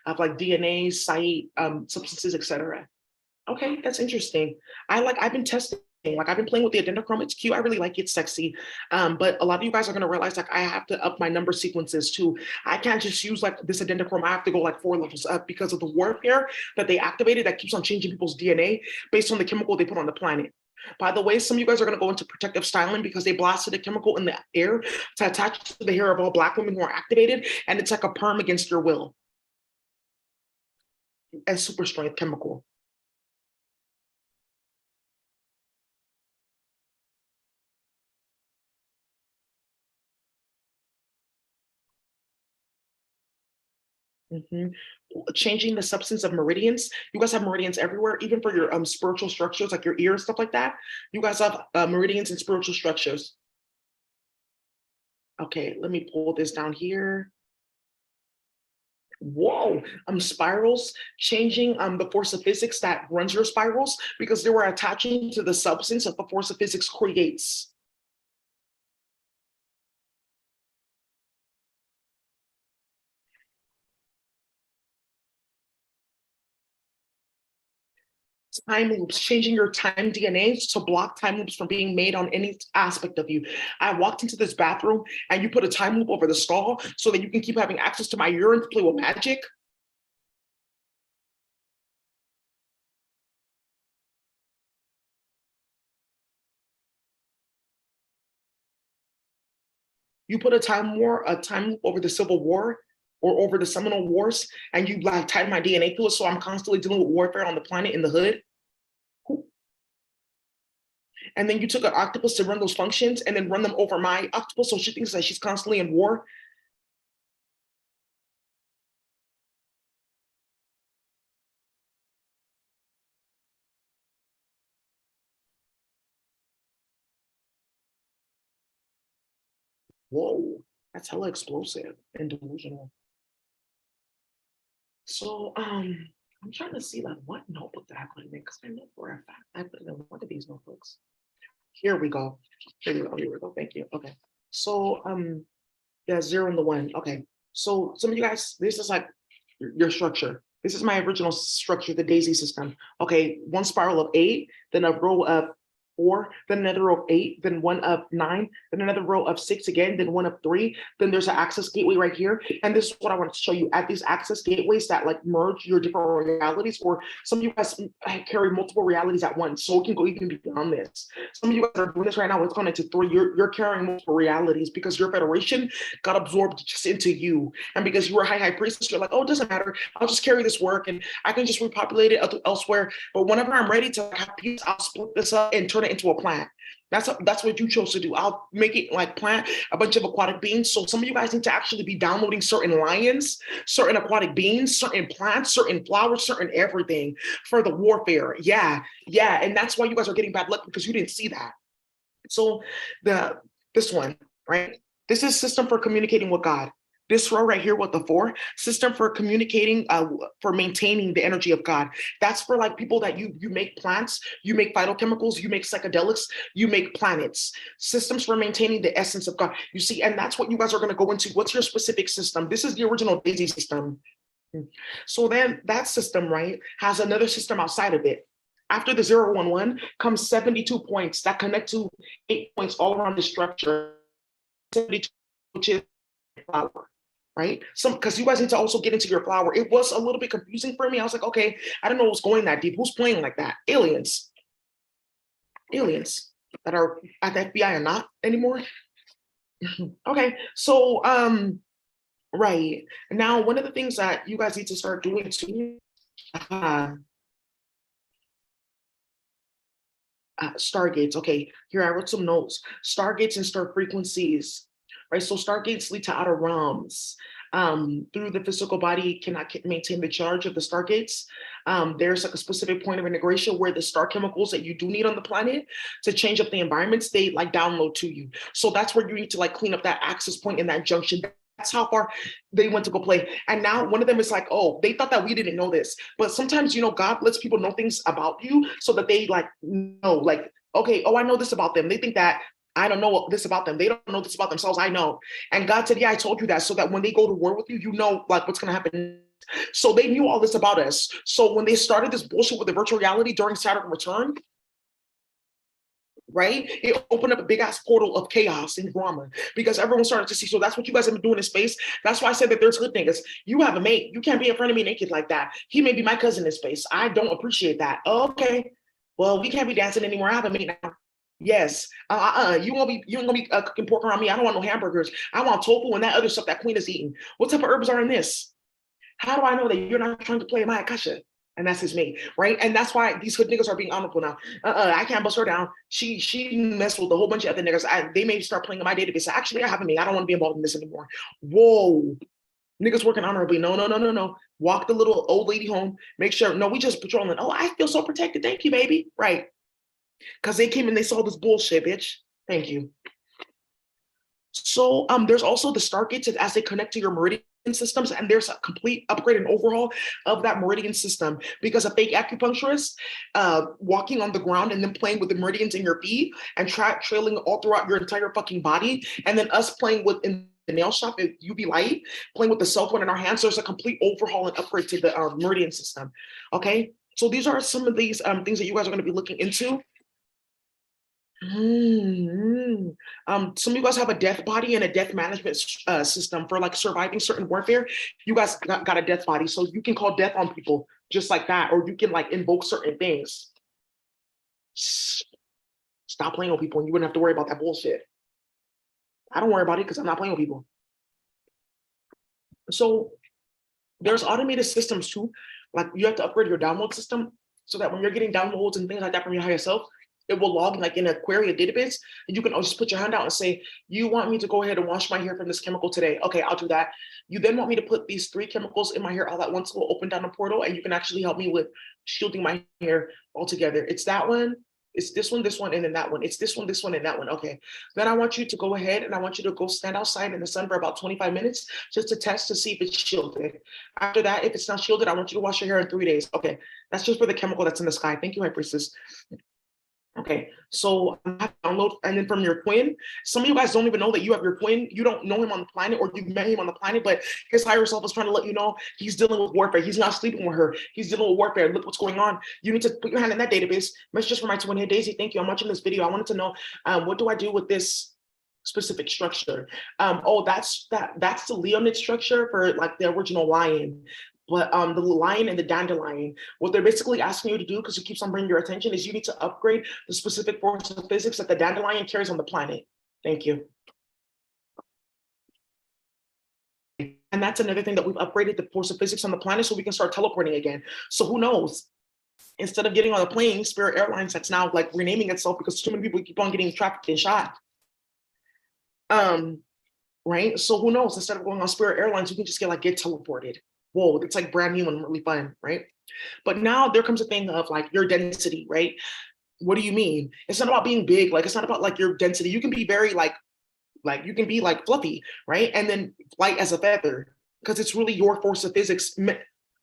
Speaker 1: of like DNA, site, substances, etc. Okay, that's interesting. I've been testing, like I've been playing with the Identichrome. It's cute. I really like it. It's sexy. But a lot of you guys are gonna realize like I have to up my number sequences too. I can't just use like this Identichrome. I have to go like 4 levels up because of the warfare that they activated that keeps on changing people's DNA based on the chemical they put on the planet. By the way, some of you guys are going to go into protective styling because they blasted a chemical in the air to attach to the hair of all Black women who are activated, and it's like a perm against your will. A super strength chemical. Changing the substance of meridians. You guys have meridians everywhere, even for your spiritual structures, like your ear and stuff like that. You guys have meridians and spiritual structures. Okay, let me pull this down here. Whoa, spirals, changing the force of physics that runs your spirals because they were attaching to the substance that the force of physics creates. Time loops, changing your time DNA to block time loops from being made on any aspect of you. I walked into this bathroom and you put a time loop over the stall so that you can keep having access to my urine to play with magic. You put a time loop over the Civil War or over the Seminole Wars, and you like tied my DNA to it, so I'm constantly dealing with warfare on the planet in the hood. And then you took an octopus to run those functions and then run them over my octopus, so she thinks that she's constantly in war. Whoa, that's hella explosive and delusional. So I'm trying to see like what notebook did I put in, because I know for a fact I put in one of these notebooks. Here we go. Here we go. Here we go. Thank you. Okay. So Yeah, 0 and the 1. Okay. So some of you guys, this is like your structure. This is my original structure, the daisy system. Okay, one spiral of 8, then a row of 4, then another row of 8, then one of 9, then another row of 6 again, then one of 3. Then there's an access gateway right here. And this is what I want to show you. At these access gateways that like merge your different realities, or some of you guys carry multiple realities at once. So it can go even beyond this. Some of you guys are doing this right now. It's gone into 3. You're carrying multiple realities because your federation got absorbed just into you. And because you were high priestess, you're like, oh, it doesn't matter. I'll just carry this work and I can just repopulate it elsewhere. But whenever I'm ready to have peace, I'll split this up and turn it into a plant. That's what you chose to do. I'll make it like plant a bunch of aquatic beings. So some of you guys need to actually be downloading certain lions, certain aquatic beings, certain plants, certain flowers, certain everything for the warfare. Yeah. And that's why you guys are getting bad luck, because you didn't see that. So this one, right? This is system for communicating with God. This row right here with the 4, system for communicating, for maintaining the energy of God. That's for like people that you make plants, you make phytochemicals, you make psychedelics, you make planets. Systems for maintaining the essence of God. You see, and that's what you guys are going to go into. What's your specific system? This is the original daisy system. So then that system, right, has another system outside of it. After the 011 comes 72 points that connect to 8 points all around the structure, 72, which is flower, right? Because you guys need to also get into your flower. It was a little bit confusing for me. I was like, okay, I don't know what's going that deep. Who's playing like that? Aliens that are at the FBI are not anymore. Okay, so right now, one of the things that you guys need to start doing too, stargates. Okay, here I wrote some notes. Stargates and star frequencies, right? So stargates lead to outer realms. Through the physical body cannot maintain the charge of the stargates. There's like a specific point of integration where the star chemicals that you do need on the planet to change up the environments, they like download to you. So that's where you need to like clean up that access point in that junction. That's how far they went to go play. And now one of them is like, oh, they thought that we didn't know this. But sometimes, you know, God lets people know things about you so that they like know, like, okay, oh, I know this about them. They think that I don't know this about them. They don't know this about themselves. I know. And God said, yeah, I told you that so that when they go to war with you, you know, like what's going to happen. So they knew all this about us. So when they started this bullshit with the virtual reality during Saturn return, right? It opened up a big ass portal of chaos and drama because everyone started to see. So that's what you guys have been doing in space. That's why I said that there's good things. You have a mate. You can't be in front of me naked like that. He may be my cousin in space. I don't appreciate that. Okay. Well, we can't be dancing anymore. I have a mate now. Yes. You ain't gonna be cooking pork around me. I don't want no hamburgers. I want tofu and that other stuff that Queen is eating. What type of herbs are in this? How do I know that you're not trying to play my akasha? And that's his mate, right? And that's why these hood niggas are being honorable now. I can't bust her down. She messed with a whole bunch of other niggas. They may start playing in my database. Actually, I have a mate. I don't want to be involved in this anymore. Whoa. Niggas working honorably. No. Walk the little old lady home. Make sure, no, we just patrolling. Oh, I feel so protected. Thank you, baby. Right. Because they came and they saw this bullshit, bitch. Thank you. So there's also the stargates as they connect to your meridian systems, and there's a complete upgrade and overhaul of that meridian system because a fake acupuncturist walking on the ground and then playing with the meridians in your feet and trailing all throughout your entire fucking body, and then us playing with in the nail shop at UV light, playing with the cell phone in our hands. There's a complete overhaul and upgrade to the meridian system. Okay, so these are some of these things that you guys are going to be looking into. Some of you guys have a death body and a death management system for like surviving certain warfare. You guys got a death body, so you can call death on people just like that, or you can like invoke certain things. Stop playing with people and you wouldn't have to worry about that bullshit. I don't worry about it because I'm not playing with people. So there's automated systems too. Like you have to upgrade your download system so that when you're getting downloads and things like that from your higher self, it will log like in a query, a database, and you can just put your hand out and say, you want me to go ahead and wash my hair from this chemical today? Okay, I'll do that. You then want me to put these 3 chemicals in my hair all at once, will open down a portal, and you can actually help me with shielding my hair all together. It's that one, it's this one, and then that one. It's this one, and that one. Okay. Then I want you to go ahead and I want you to go stand outside in the sun for about 25 minutes just to test to see if it's shielded. After that, if it's not shielded, I want you to wash your hair in 3 days. Okay. That's just for the chemical that's in the sky. Thank you, High Priestess. Okay, so I have to download, and then from your twin, some of you guys don't even know that you have your twin. You don't know him on the planet, or you met him on the planet, but his higher self is trying to let you know he's dealing with warfare. He's not sleeping with her. He's dealing with warfare. Look what's going on. You need to put your hand in that database. Messages for my twin. Hey, Daisy, thank you. I'm watching this video. I wanted to know what do I do with this specific structure? Oh, that's the Leonid structure for like the original lion. But the lion and the dandelion, what they're basically asking you to do, because it keeps on bringing your attention, is you need to upgrade the specific force of physics that the dandelion carries on the planet. Thank you. And that's another thing that we've upgraded the force of physics on the planet so we can start teleporting again. So who knows? Instead of getting on a plane, Spirit Airlines, that's now like renaming itself because too many people keep on getting trafficked and shot. Right? So who knows? Instead of going on Spirit Airlines, you can just get teleported. Whoa, it's like brand new and really fun, right? But now there comes a thing of like your density, right? What do you mean? It's not about being big, like it's not about like your density. You can be very like you can be like fluffy, right? And then light as a feather, because it's really your force of physics.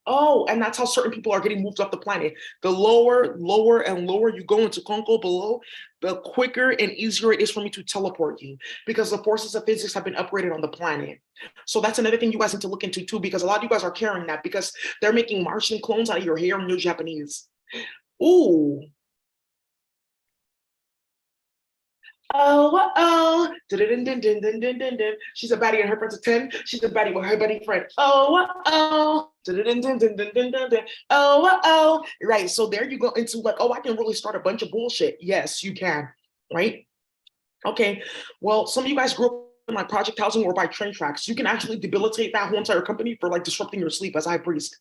Speaker 1: Oh, and that's how certain people are getting moved off the planet. The lower and lower you go into Conco below, the quicker and easier it is for me to teleport you, because the forces of physics have been upgraded on the planet. So that's another thing you guys need to look into too, because a lot of you guys are carrying that because they're making Martian clones out of your hair and you're Japanese. Ooh. Oh. She's a baddie and her friend's a 10. She's a baddie with her baddie friend. Oh. Oh. Right. So there you go into like, oh, I can really start a bunch of bullshit. Yes, you can. Right. Okay. Well, some of you guys grew up in like project housing or by train tracks. You can actually debilitate that whole entire company for like disrupting your sleep as high priest.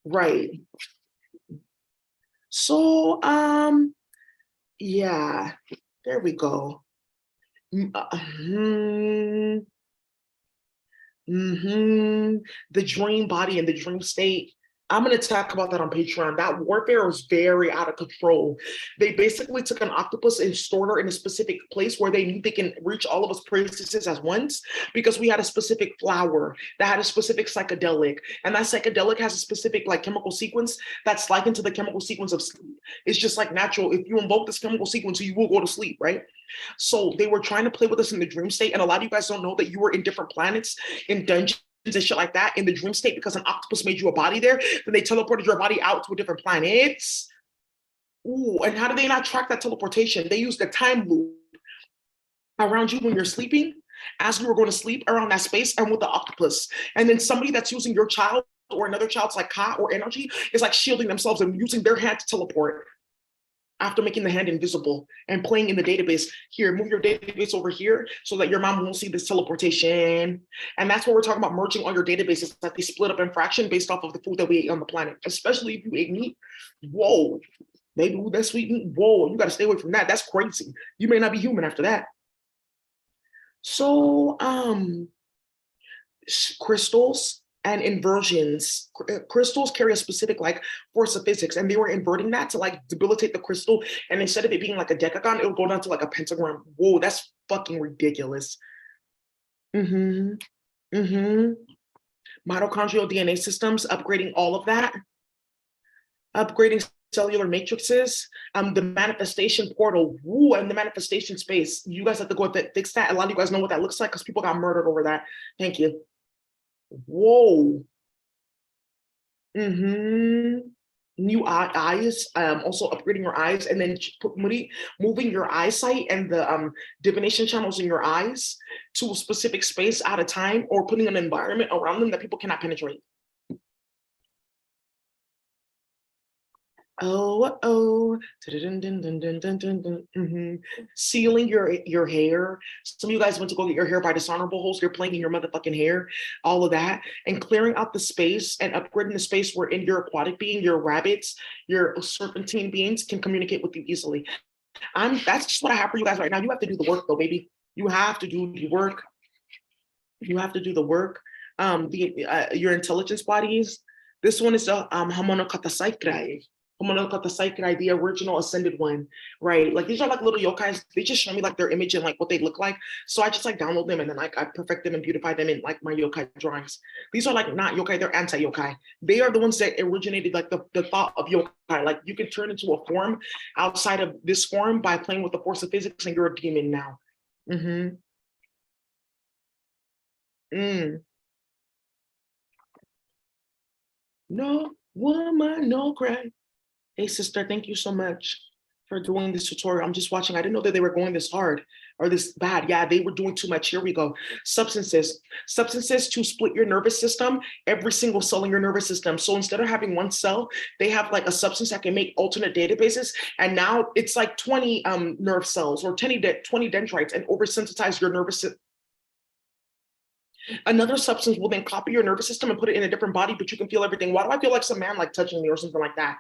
Speaker 1: Right. So, yeah, there we go. Mm-hmm. The dream body and the dream state. I'm going to talk about that on Patreon. That warfare was very out of control. They basically took an octopus and stored her in a specific place where they knew they can reach all of us priestesses at once, because we had a specific flower that had a specific psychedelic. And that psychedelic has a specific like chemical sequence that's likened to the chemical sequence of sleep. It's just like natural. If you invoke this chemical sequence, you will go to sleep, right? So they were trying to play with us in the dream state. And a lot of you guys don't know that you were in different planets, in dungeons and shit like that, in the dream state, because an octopus made you a body there. Then they teleported your body out to a different planet. Ooh, and how do they not track that teleportation? They use the time loop around you when you're sleeping, as you were going to sleep around that space, and with the octopus. And then somebody that's using your child or another child's like ka or energy is like shielding themselves and using their hand to teleport after making the hand invisible and playing in the database. Here, move your database over here so that your mom won't see this teleportation. And that's what we're talking about, merging all your databases, that they split up in fraction based off of the food that we ate on the planet, especially if you ate meat. Whoa, maybe that's sweet meat. Whoa, you got to stay away from that. That's crazy. You may not be human after that. So, crystals and inversions. Crystals carry a specific like force of physics, and they were inverting that to like debilitate the crystal. And instead of it being like a decagon, it would go down to like a pentagram. Whoa, that's fucking ridiculous. Mitochondrial DNA systems, upgrading all of that, upgrading cellular matrices, the manifestation portal, woo, and the manifestation space. You guys have to go fix that. A lot of you guys know what that looks like because people got murdered over that. Thank you. Whoa. New eyes, also upgrading your eyes, and then moving your eyesight and the divination channels in your eyes to a specific space at a time, or putting an environment around them that people cannot penetrate. Sealing your hair. Some of you guys went to go get your hair by dishonorable holes. You're playing in your motherfucking hair, all of that, and clearing out the space and upgrading the space where in your aquatic being, your rabbits, your serpentine beings can communicate with you easily. That's just what I have for you guys right now. You have to do the work though, baby. You have to do the work. You have to do the work. Your intelligence bodies. This one is the Hamonokata Psyche. I'm gonna look at the psychic ID, original ascended one, right? Like these are like little yokais. They just show me like their image and like what they look like. So I just like download them and then like I perfect them and beautify them in like my yokai drawings. These are like not yokai, they're anti-yokai. They are the ones that originated like the thought of yokai. Like you can turn into a form outside of this form by playing with the force of physics and you're a demon now. Mm-hmm. Mm. No woman, no cry. Hey, sister, thank you so much for doing this tutorial. I'm just watching. I didn't know that they were going this hard or this bad. Yeah, they were doing too much. Here we go. Substances. Substances to split your nervous system, every single cell in your nervous system. So instead of having one cell, they have like a substance that can make alternate databases. And now it's like 20 nerve cells or 20 dendrites and oversensitize your nervous system. Another substance will then copy your nervous system and put it in a different body, but you can feel everything. Why do I feel like some man like touching me or something like that?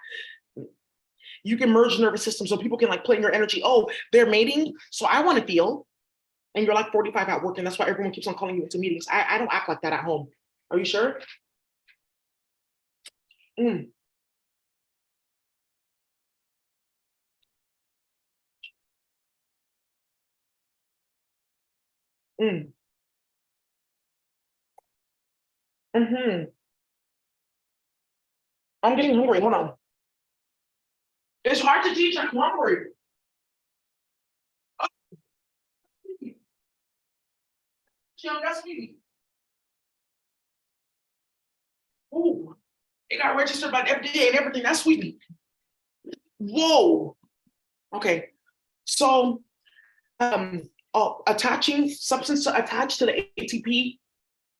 Speaker 1: You can merge nervous systems so people can like play in your energy. Oh, they're mating, so I want to feel. And you're like 45 at work, and that's why everyone keeps on calling you into meetings. I don't act like that at home. Are you sure? Mm, mm, mm-hmm. I'm getting hungry. Hold on. It's hard to teach. I'm hungry. Chill, that's me. Ooh, it got registered by the FDA and everything. That's sweet. Whoa. Okay. So, um, attaching substance to attach to the ATP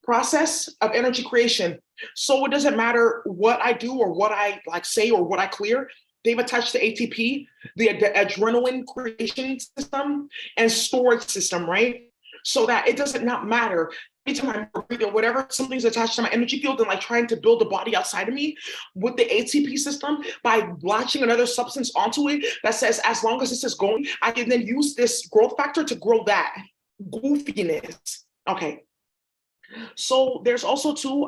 Speaker 1: process of energy creation. So it doesn't matter what I do or what I like say or what I clear. They've attached the ATP, the adrenaline creation system and storage system, right? So that it doesn't not matter. Anytime I breathe or whatever, something's attached to my energy field and like trying to build a body outside of me with the ATP system by latching another substance onto it that says, as long as this is going, I can then use this growth factor to grow that goofiness. Okay, so there's also two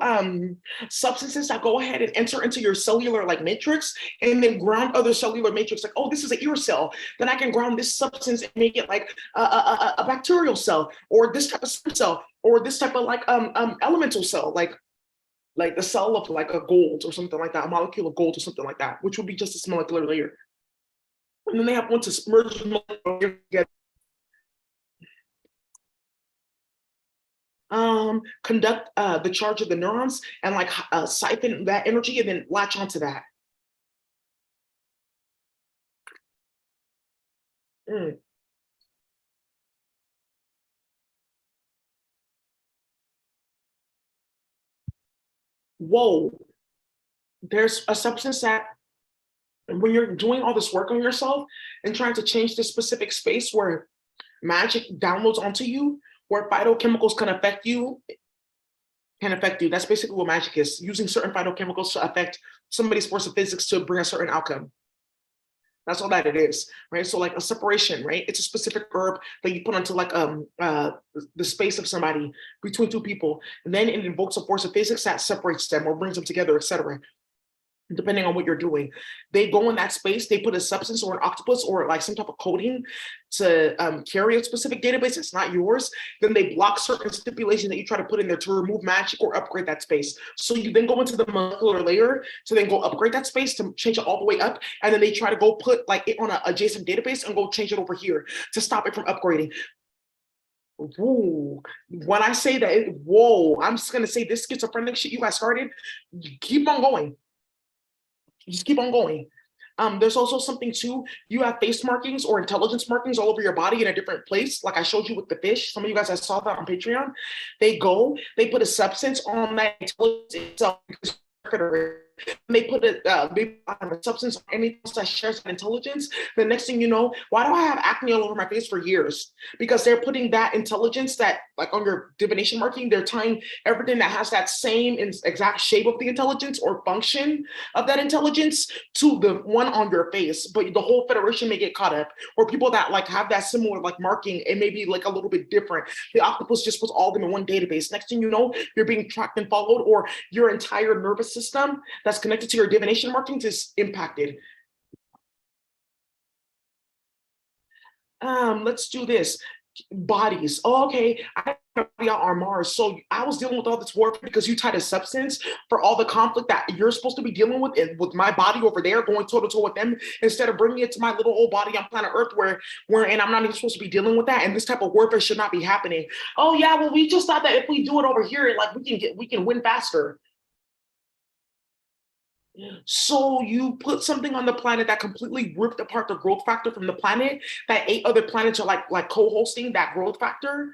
Speaker 1: substances that go ahead and enter into your cellular like matrix and then ground other cellular matrix. Like, oh, this is an ear cell. Then I can ground this substance and make it like a bacterial cell or this type of stem cell or this type of like elemental cell, like the cell of like a gold or something like that, a molecule of gold or something like that, which would be just this molecular layer. And then they have one to merge together. Conduct the charge of the neurons and like siphon that energy and then latch onto that. Mm. Whoa, there's a substance that when you're doing all this work on yourself and trying to change the specific space where magic downloads onto you, where phytochemicals can affect you. That's basically what magic is, using certain phytochemicals to affect somebody's force of physics to bring a certain outcome. That's all that it is, right? So like a separation, right? It's a specific herb that you put onto like the space of somebody between two people, and then it invokes a force of physics that separates them or brings them together, etc. Depending on what you're doing. They go in that space, they put a substance or an octopus or like some type of coding to carry a specific database that's not yours. Then they block certain stipulations that you try to put in there to remove magic or upgrade that space. So you then go into the molecular layer to then go upgrade that space to change it all the way up. And then they try to go put like it on an adjacent database and go change it over here to stop it from upgrading. Whoa. When I say that, whoa, I'm just going to say this schizophrenic shit you guys started, keep on going. Just keep on going. There's also something too, you have face markings or intelligence markings all over your body in a different place. Like I showed you with the fish. Some of you guys, I saw that on Patreon. They put a substance on that intelligence itself. They put a substance on anything that shares intelligence. The next thing you know, why do I have acne all over my face for years? Because they're putting that intelligence that, like on your divination marking, they're tying everything that has that same exact shape of the intelligence or function of that intelligence to the one on your face. But the whole federation may get caught up, or people that like have that similar like marking, it may be like a little bit different. The octopus just puts all of them in one database. Next thing you know, you're being tracked and followed, or your entire nervous system that's connected to your divination markings is impacted. Let's do this. Bodies. Oh, okay, I have a body out on Mars. So I was dealing with all this warfare because you tied a substance for all the conflict that you're supposed to be dealing with, and with my body over there going toe to toe with them, instead of bringing it to my little old body on planet Earth, and I'm not even supposed to be dealing with that. And this type of warfare should not be happening. Oh yeah, well we just thought that if we do it over here, like we can win faster. So you put something on the planet that completely ripped apart the growth factor from the planet, that 8 other planets are like co-hosting that growth factor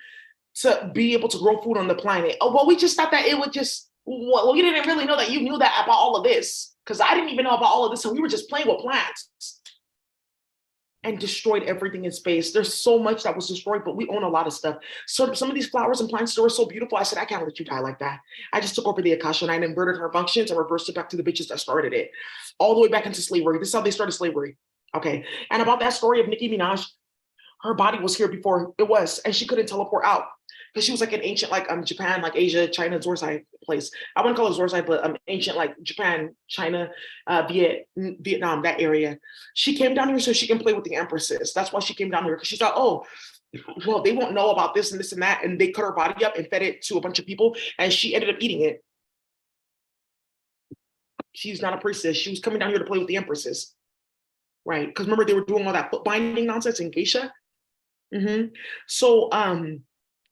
Speaker 1: to be able to grow food on the planet. Oh, well, we just thought that it would just, well, we didn't really know that you knew that about all of this, because I didn't even know about all of this, and we were just playing with plants and destroyed everything in space. There's so much that was destroyed, but we own a lot of stuff. So some of these flowers and plants, they were so beautiful. I said, I can't let you die like that. I just took over the Akasha and I inverted her functions and reversed it back to the bitches that started it, all the way back into slavery. This is how they started slavery. Okay. And about that story of Nicki Minaj, her body was here before it was, and she couldn't teleport out because she was like an ancient, like Japan, like Asia, China, Zorzai place. I wouldn't call it Zorzai, but ancient, like Japan, China, Vietnam, that area. She came down here so she can play with the empresses. That's why she came down here, because she thought, oh, well, they won't know about this and this and that, and they cut her body up and fed it to a bunch of people, and she ended up eating it. She's not a priestess. She was coming down here to play with the empresses, right? Because remember, they were doing all that foot binding nonsense in geisha. So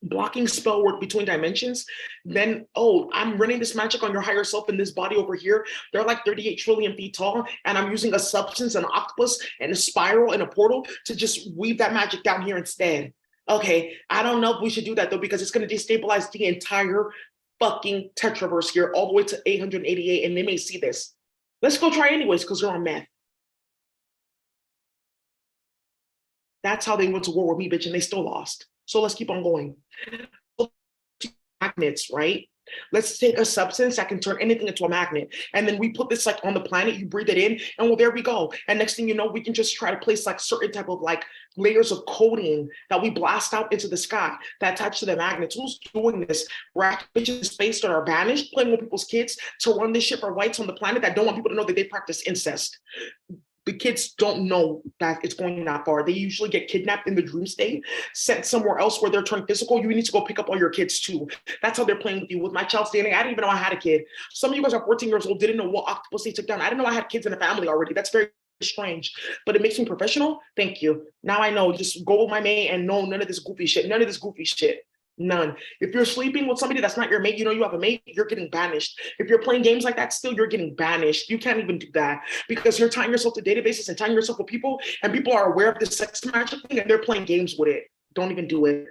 Speaker 1: blocking spell work between dimensions, then, oh, I'm running this magic on your higher self in this body over here. They're like 38 trillion feet tall, and I'm using a substance, an octopus, and a spiral and a portal to just weave that magic down here instead. Okay, I don't know if we should do that though, because it's going to destabilize the entire fucking tetraverse here, all the way to 888, and they may see this. Let's go try anyways, because they're on meth. That's how they went to war with me, bitch, and they still lost. So let's keep on going. Magnets, right? Let's take a substance that can turn anything into a magnet. And then we put this like on the planet, you breathe it in, and well, there we go. And next thing you know, we can just try to place like certain type of like layers of coating that we blast out into the sky that attach to the magnets. Who's doing this? Rack bitches in space that are banished, playing with people's kids to run this shit for whites on the planet that don't want people to know that they practice incest. The kids don't know that it's going that far. They usually get kidnapped in the dream state, sent somewhere else where they're turned physical. You need to go pick up all your kids too. That's how they're playing with you. With my child's DNA, I didn't even know I had a kid. Some of you guys are 14 years old, didn't know what octopus they took down. I didn't know I had kids in the family already. That's very strange, but it makes me professional. Thank you. Now I know. Just go with my mate and no, none of this goofy shit. None of this goofy shit. None. If you're sleeping with somebody that's not your mate, you know you have a mate, you're getting banished. If you're playing games like that, still you're getting banished. You can't even do that because you're tying yourself to databases and tying yourself with people, and people are aware of this sex magic thing and they're playing games with it. Don't even do it.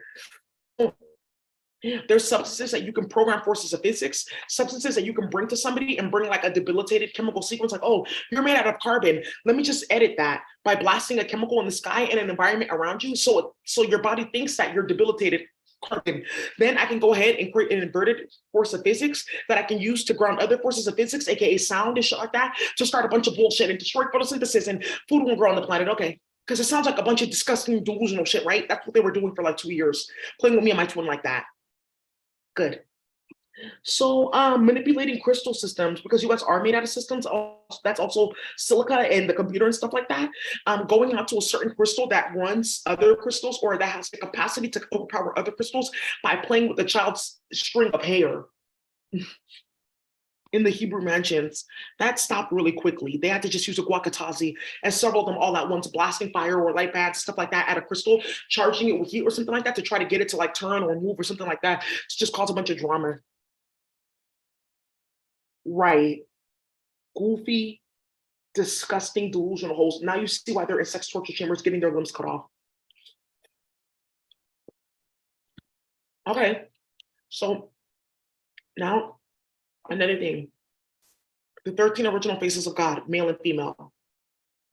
Speaker 1: There's substances that you can program forces of physics, substances that you can bring to somebody and bring like a debilitated chemical sequence, like, oh, you're made out of carbon. Let me just edit that by blasting a chemical in the sky and an environment around you. So your body thinks that you're debilitated carbon. Then I can go ahead and create an inverted force of physics that I can use to ground other forces of physics, aka sound and shit like that, to start a bunch of bullshit and destroy photosynthesis and food won't grow on the planet. Okay. Because it sounds like a bunch of disgusting delusional shit, right? That's what they were doing for like 2 years, playing with me and my twin like that. Good. So manipulating crystal systems, because you guys are made out of systems, that's also silica and the computer and stuff like that. Going out to a certain crystal that runs other crystals or that has the capacity to overpower other crystals by playing with the child's string of hair. In the Hebrew mansions, that stopped really quickly. They had to just use a guacatazi and several of them all at once, blasting fire or light pads, stuff like that at a crystal, charging it with heat or something like that to try to get it to like turn or move or something like that, to just cause a bunch of drama. Right. Goofy, disgusting, delusional holes. Now you see why they're in sex torture chambers getting their limbs cut off. Okay, so now another thing. The 13 original faces of God, male and female.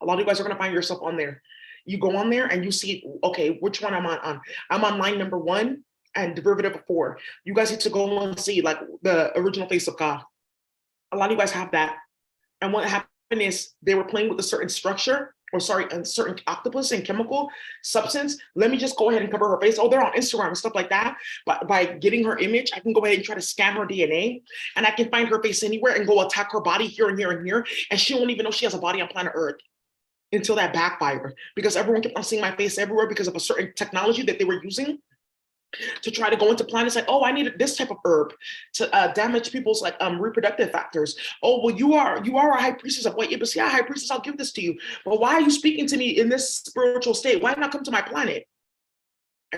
Speaker 1: A lot of you guys are going to find yourself on there. You go on there and you see, okay, which one am I on? I'm on line number 1 and derivative of 4. You guys need to go and see like the original face of God. A lot of you guys have that. And what happened is they were playing with a certain structure, or sorry, a certain octopus and chemical substance. Let me just go ahead and cover her face. Oh, they're on Instagram and stuff like that. But by getting her image, I can go ahead and try to scan her DNA, and I can find her face anywhere and go attack her body here and here and here. And she won't even know she has a body on planet Earth. until that backfired because everyone kept on seeing my face everywhere because of a certain technology that they were using to try to go into planets like, oh, I needed this type of herb to damage people's like reproductive factors. Oh, well, you are a high priestess of white Ibis. Yeah, high priestess, I'll give this to you. But why are you speaking to me in this spiritual state? Why not come to my planet?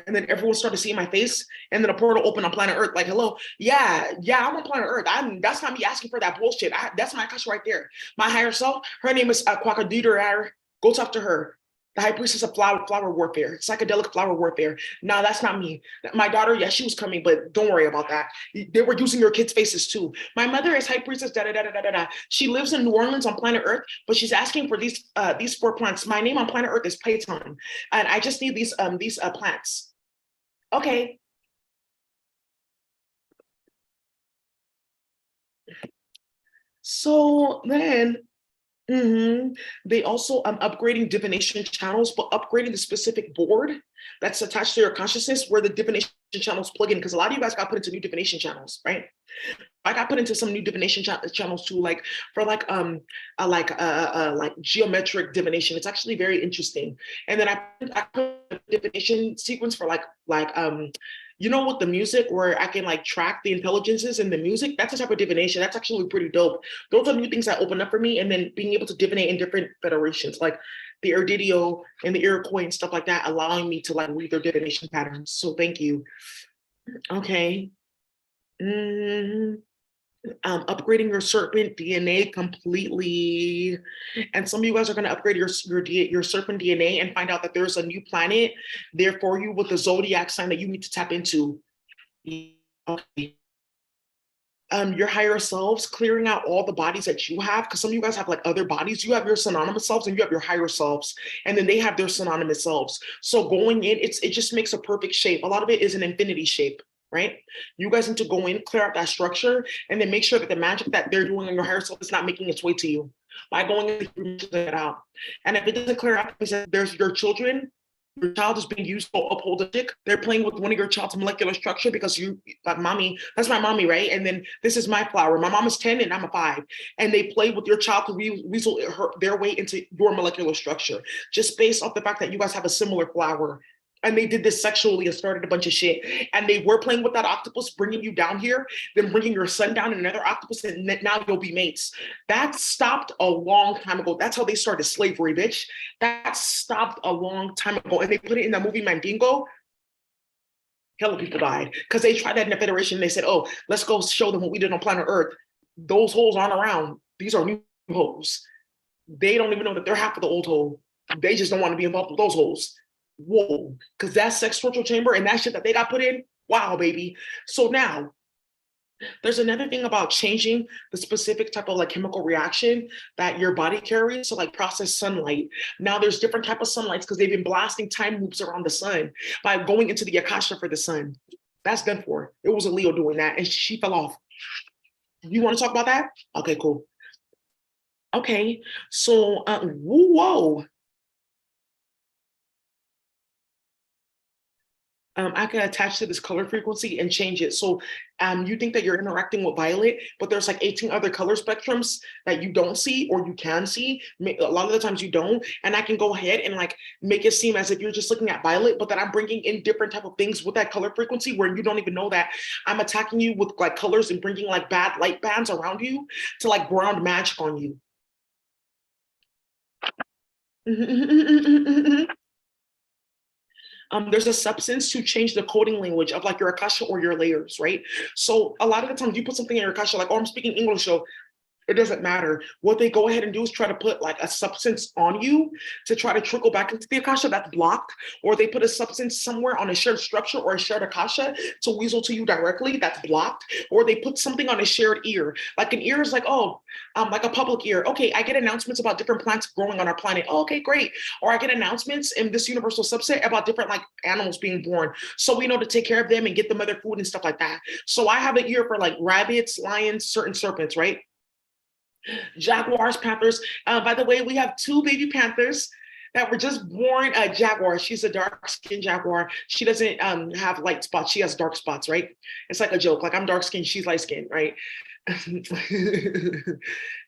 Speaker 1: And then everyone started seeing my face, and then a portal opened on planet Earth. Like, hello, yeah, I'm on planet Earth. That's not me asking for that bullshit. That's my Akasha right there. My higher self. Her name is Quackadoodle. Go talk to her. The high priestess of flower warfare, psychedelic flower warfare. No, that's not me. My daughter, yeah, she was coming, but don't worry about that. They were using your kids' faces too. My mother is high priestess. Da da da da da da. She lives in New Orleans on planet Earth, but she's asking for these 4 plants. My name on planet Earth is Playtime, and I just need these plants. Okay. So then they also upgrading divination channels, but upgrading the specific board that's attached to your consciousness where the divination channels plug in. Because a lot of you guys got put into new divination channels, right? I got put into some new divination channels too, like for like geometric divination. It's actually very interesting. And then I put a divination sequence for you know, with the music where I can like track the intelligences in the music. That's a type of divination. That's actually pretty dope. Those are new things that open up for me. And then being able to divinate in different federations, like the Erdidio and the Iroquois and stuff like that, allowing me to like read their divination patterns. So thank you. Okay. Upgrading your serpent DNA completely. And some of you guys are going to upgrade your serpent DNA and find out that there's a new planet there for you with the zodiac sign that you need to tap into. Okay. Your higher selves, clearing out all the bodies that you have, because some of you guys have like other bodies. You have your synonymous selves and you have your higher selves, and then they have their synonymous selves. So going in, it just makes a perfect shape. A lot of it is an infinity shape, right? You guys need to go in, clear out that structure, and then make sure that the magic that they're doing in your higher self is not making its way to you by going in it out. And if it doesn't clear out, there's your children. Your child is being used to uphold a dick. They're playing with one of your child's molecular structure because you, like, mommy, that's my mommy, right? And then this is my flower. My mom is 10 and I'm a 5. And they play with your child to weasel their way into your molecular structure, just based off the fact that you guys have a similar flower. And they did this sexually and started a bunch of shit. And they were playing with that octopus, bringing you down here, then bringing your son down, and another octopus, and now you'll be mates. That stopped a long time ago. That's how they started slavery, bitch. That stopped a long time ago. And they put it in the movie Mandingo. Hella people died because they tried that in the Federation. And they said, oh, let's go show them what we did on planet Earth. Those holes aren't around. These are new holes. They don't even know that they're half of the old hole. They just don't want to be involved with those holes. Whoa, because that sex torture chamber and that shit that they got put in, wow, baby. So now there's another thing about changing the specific type of like chemical reaction that your body carries. So like processed sunlight. Now there's different type of sunlights because they've been blasting time loops around the sun by going into the Akasha for the sun. That's done for. It was a Leo doing that and she fell off. You want to talk about that? Okay, cool. Okay, so whoa. I can attach to this color frequency and change it. So you think that you're interacting with violet, but there's like 18 other color spectrums that you don't see or you can see. A lot of the times you don't. And I can go ahead and like make it seem as if you're just looking at violet, but that I'm bringing in different type of things with that color frequency where you don't even know that I'm attacking you with like colors and bringing like bad light bands around you to like ground magic on you. There's a substance to change the coding language of like your Akasha or your layers, right? So a lot of the times you put something in your Akasha, like, oh, I'm speaking English, so it doesn't matter. What they go ahead and do is try to put like a substance on you to try to trickle back into the Akasha that's blocked, or they put a substance somewhere on a shared structure or a shared Akasha to weasel to you directly that's blocked, or they put something on a shared ear. Like an ear is like, oh, like a public ear. Okay, I get announcements about different plants growing on our planet. Oh, okay, great. Or I get announcements in this universal subset about different like animals being born. So we know to take care of them and get them other food and stuff like that. So I have an ear for like rabbits, lions, certain serpents, right? Jaguars, panthers. By the way, we have 2 baby panthers that were just born. Jaguar, she's a dark-skinned jaguar. She doesn't have light spots. She has dark spots, right? It's like a joke. Like I'm dark-skinned, she's light-skinned, right? The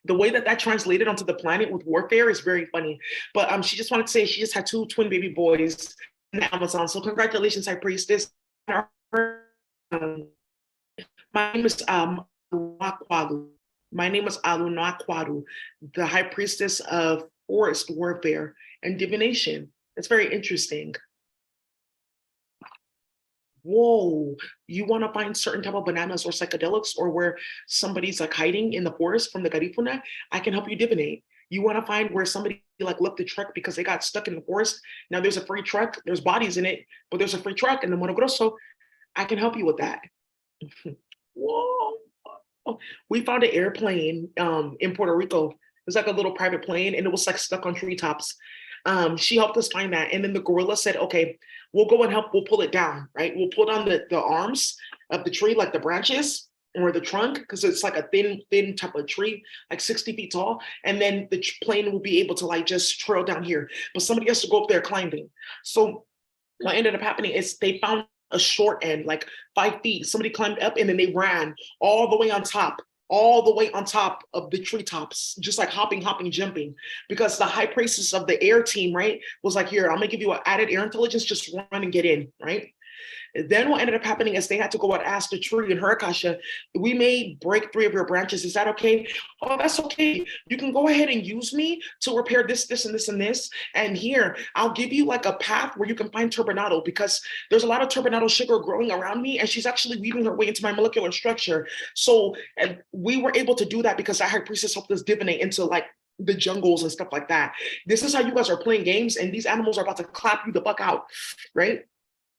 Speaker 1: way that that translated onto the planet with warfare is very funny. But she just wanted to say she just had two twin baby boys in the Amazon. So congratulations, High Priestess. Um, my name is Alunaqualu. My name is Alunaqualu, the High Priestess of Forest Warfare and Divination. It's very interesting. Whoa, you want to find certain type of bananas or psychedelics or where somebody's like hiding in the forest from the Garifuna, I can help you divinate. You want to find where somebody like left the truck because they got stuck in the forest. Now there's a free truck, there's bodies in it, but there's a free truck in the Mono Grosso. I can help you with that. Whoa. We found an airplane in Puerto Rico. It was like a little private plane and it was like stuck on treetops. She helped us find that. And then the gorilla said, okay, we'll go and help, we'll pull it down, right? We'll pull down the arms of the tree, like the branches or the trunk, because it's like a thin type of tree, like 60 feet tall. And then the plane will be able to like just trail down here. But somebody has to go up there climbing. So what ended up happening is they found a short end, like 5 feet. Somebody climbed up and then they ran all the way on top of the treetops, just like hopping, jumping, because the high priestess of the air team, right, was like, here, I'm gonna give you an added air intelligence, just run and get in, right? Then what ended up happening is they had to go and ask the tree in her akasha, we may break 3 of your branches. Is that okay? Oh, that's okay. You can go ahead and use me to repair this, this, and this, and this. And here, I'll give you like a path where you can find turbinado because there's a lot of turbinado sugar growing around me and she's actually weaving her way into my molecular structure. So and we were able to do that because our high priestess helped us divinate into like the jungles and stuff like that. This is how you guys are playing games and these animals are about to clap you the fuck out, right?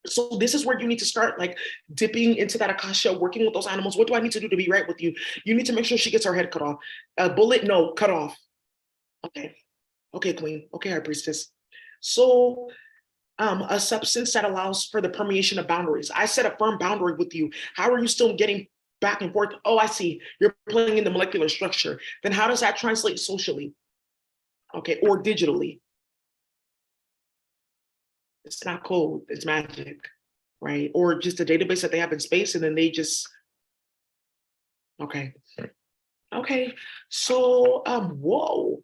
Speaker 1: So this is where you need to start like dipping into that akasha, working with those animals. What do I need to do to be right with you? You need to make sure she gets her head cut off. A bullet, no, cut off. Okay, okay, queen. Okay, high priestess. So a substance that allows for the permeation of boundaries. I set a firm boundary with you. How are you still getting back and forth? Oh, I see. You're playing in the molecular structure. Then how does that translate socially? Okay, or digitally? It's not code, it's magic, right? Or just a database that they have in space and then they just, okay. Okay, so, whoa.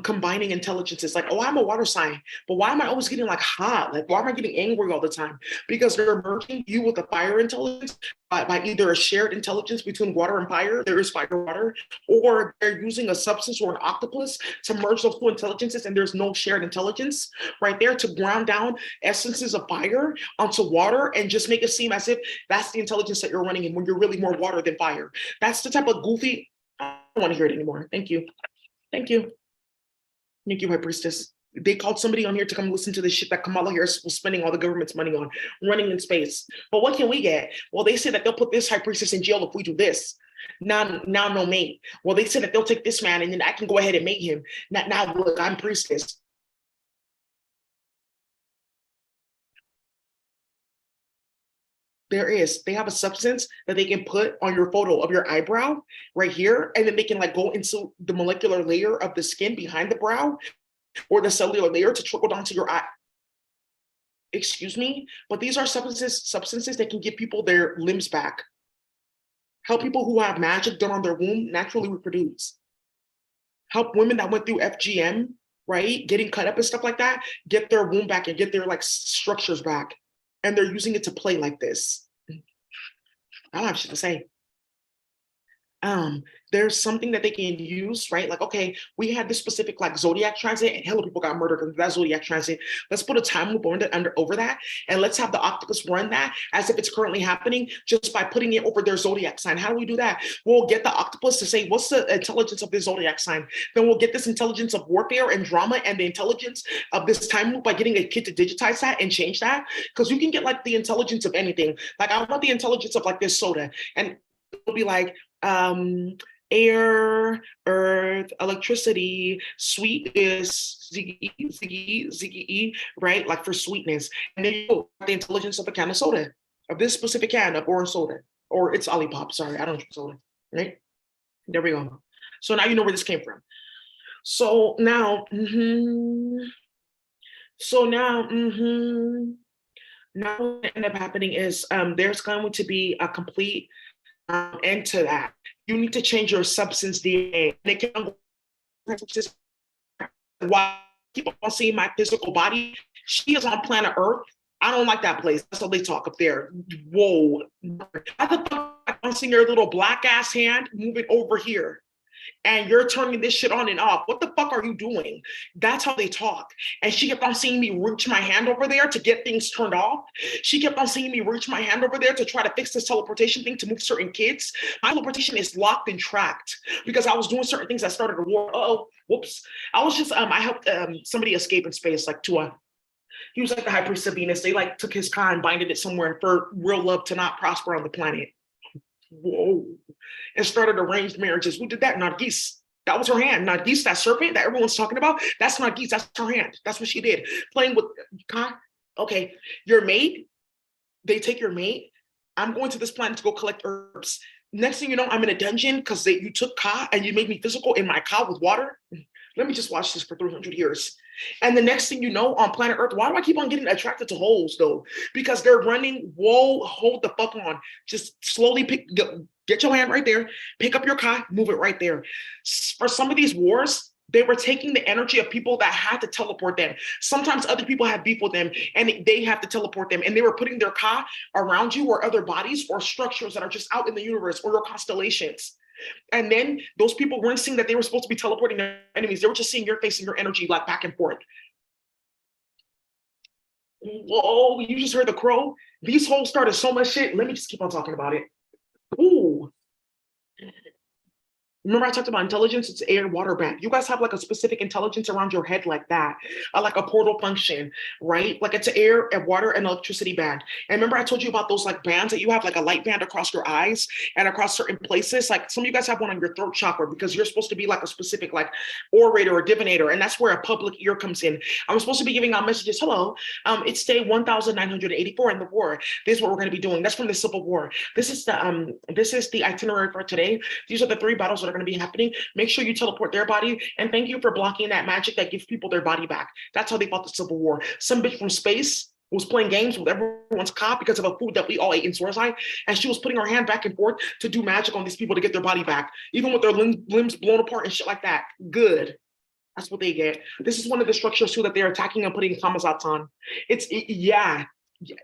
Speaker 1: Combining intelligences like, oh, I'm a water sign, but why am I always getting like hot? Like, why am I getting angry all the time? Because they're merging you with a fire intelligence by either a shared intelligence between water and fire, there is fire water, or they're using a substance or an octopus to merge those two intelligences and there's no shared intelligence right there to ground down essences of fire onto water and just make it seem as if that's the intelligence that you're running in when you're really more water than fire. That's the type of goofy, I don't want to hear it anymore. Thank you. Thank you. Thank you, High Priestess. They called somebody on here to come listen to the shit that Kamala Harris was spending all the government's money on, running in space. But what can we get? Well, they say that they'll put this High Priestess in jail if we do this. Now no mate. Well, they said that they'll take this man and then I can go ahead and mate him. Now look, I'm priestess. They have a substance that they can put on your photo of your eyebrow right here, and then they can like go into the molecular layer of the skin behind the brow or the cellular layer to trickle down to your eye. Excuse me, but these are substances that can give people their limbs back, help people who have magic done on their womb naturally reproduce, help women that went through FGM, right, getting cut up and stuff like that, get their womb back and get their like structures back. And they're using it to play like this. I don't have shit to say. There's something that they can use, right? Like, okay, we had this specific like zodiac transit and hella people got murdered in that zodiac transit. Let's put a time loop over that and let's have the octopus run that as if it's currently happening just by putting it over their zodiac sign. How do we do that? We'll get the octopus to say, what's the intelligence of this zodiac sign? Then we'll get this intelligence of warfare and drama and the intelligence of this time loop by getting a kid to digitize that and change that. Because you can get like the intelligence of anything. Like I want the intelligence of like this soda and it'll be like, air, earth, electricity, sweet is ziggy, ziggy, ziggy, right? Like for sweetness. And then you go the intelligence of a can of soda, of this specific can of orange soda, or it's Olipop, sorry, I don't drink soda, right? There we go. So now you know where this came from. So now, now what ended up happening is there's going to be a complete into that. You need to change your substance DNA. They can why keep on seeing my physical body. She is on planet Earth. I don't like that place. That's how they talk up there. Whoa. How the fuck I'm seeing your little black ass hand moving over here? And you're turning this shit on and off. What the fuck are you doing? That's how they talk. And she kept on seeing me reach my hand over there to get things turned off. She kept on seeing me reach my hand over there to try to fix this teleportation thing to move certain kids. My teleportation is locked and tracked because I was doing certain things that started a war. Oh, whoops. I was just, I helped somebody escape in space, like Tua. He was like the high priest of Venus. They like took his car and binded it somewhere for real love to not prosper on the planet. Whoa. And started arranged marriages. Who did that? Nargis. That was her hand. Nargis, that serpent that everyone's talking about, that's Nargis. That's her hand. That's what she did. Playing with Ka. Okay, your mate, they take your mate. I'm going to this planet to go collect herbs. Next thing you know, I'm in a dungeon because you took Ka and you made me physical in my Ka with water. Let me just watch this for 300 years. And the next thing you know, on planet Earth, why do I keep on getting attracted to holes though? Because they're running, whoa, hold the fuck on. Just slowly get your hand right there, pick up your Ka, move it right there. For some of these wars, they were taking the energy of people that had to teleport them. Sometimes other people have beef with them and they have to teleport them. And they were putting their Ka around you or other bodies or structures that are just out in the universe or your constellations. And then those people weren't seeing that they were supposed to be teleporting their enemies. They were just seeing your face and your energy like back and forth. Whoa, you just heard the crow? These holes started so much shit. Let me just keep on talking about it. Ooh. Remember I talked about intelligence? It's air, water, band. You guys have like a specific intelligence around your head like that, like a portal function, right? Like it's air, and water, and electricity band. And remember I told you about those like bands that you have like a light band across your eyes and across certain places? Like some of you guys have one on your throat chakra because you're supposed to be like a specific like orator or divinator. And that's where a public ear comes in. I'm supposed to be giving out messages. Hello, it's day 1984 in the war. This is what we're going to be doing. That's from the Civil War. This is the itinerary for today. These are the 3 battles that are going to be happening. Make sure you teleport their body. And thank you for blocking that magic that gives people their body back. That's how they fought the Civil War. Some bitch from space was playing games with everyone's cop because of a food that we all ate in Sorzai. And she was putting her hand back and forth to do magic on these people to get their body back, even with their limbs blown apart and shit like that. Good. That's what they get. This is one of the structures too that they're attacking and putting Kamazats on.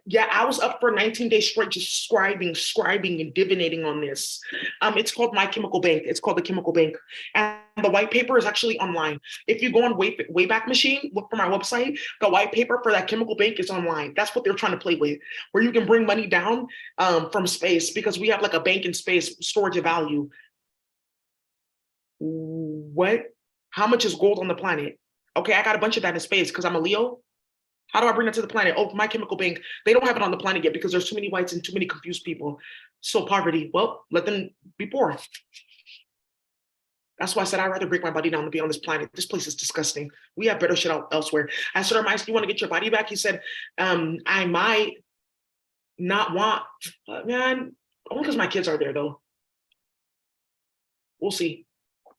Speaker 1: Yeah, I was up for 19 days straight just scribing and divinating on this. It's called My Chemical Bank. It's called the Chemical Bank. And the white paper is actually online. If you go on Wayback Machine, look for my website, the white paper for that Chemical Bank is online. That's what they're trying to play with, where you can bring money down from space because we have like a bank in space, storage of value. What? How much is gold on the planet? Okay, I got a bunch of that in space because I'm a Leo. How do I bring it to the planet? Oh, My Chemical Bank. They don't have it on the planet yet because there's too many whites and too many confused people. So poverty. Well, let them be poor. That's why I said I'd rather break my body down to be on this planet. This place is disgusting. We have better shit out elsewhere. I said, Mice, you want to get your body back? He said, I might not want, but man, only because my kids are there though. We'll see.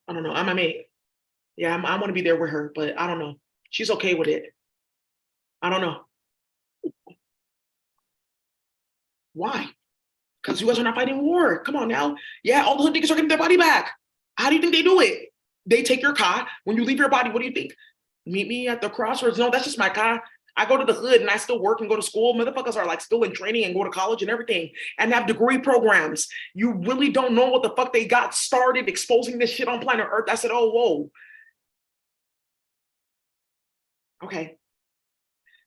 Speaker 1: I don't know. I'm a mate. Yeah, I want to be there with her, but I don't know. She's okay with it. I don't know. Why? Because you guys are not fighting war. Come on now. Yeah, all the hood niggas are getting their body back. How do you think they do it? They take your car. When you leave your body, what do you think? Meet me at the crossroads. No, that's just my car. I go to the hood and I still work and go to school. Motherfuckers are like still in training and go to college and everything and have degree programs. You really don't know what the fuck they got started exposing this shit on planet Earth. I said, oh, whoa. Okay.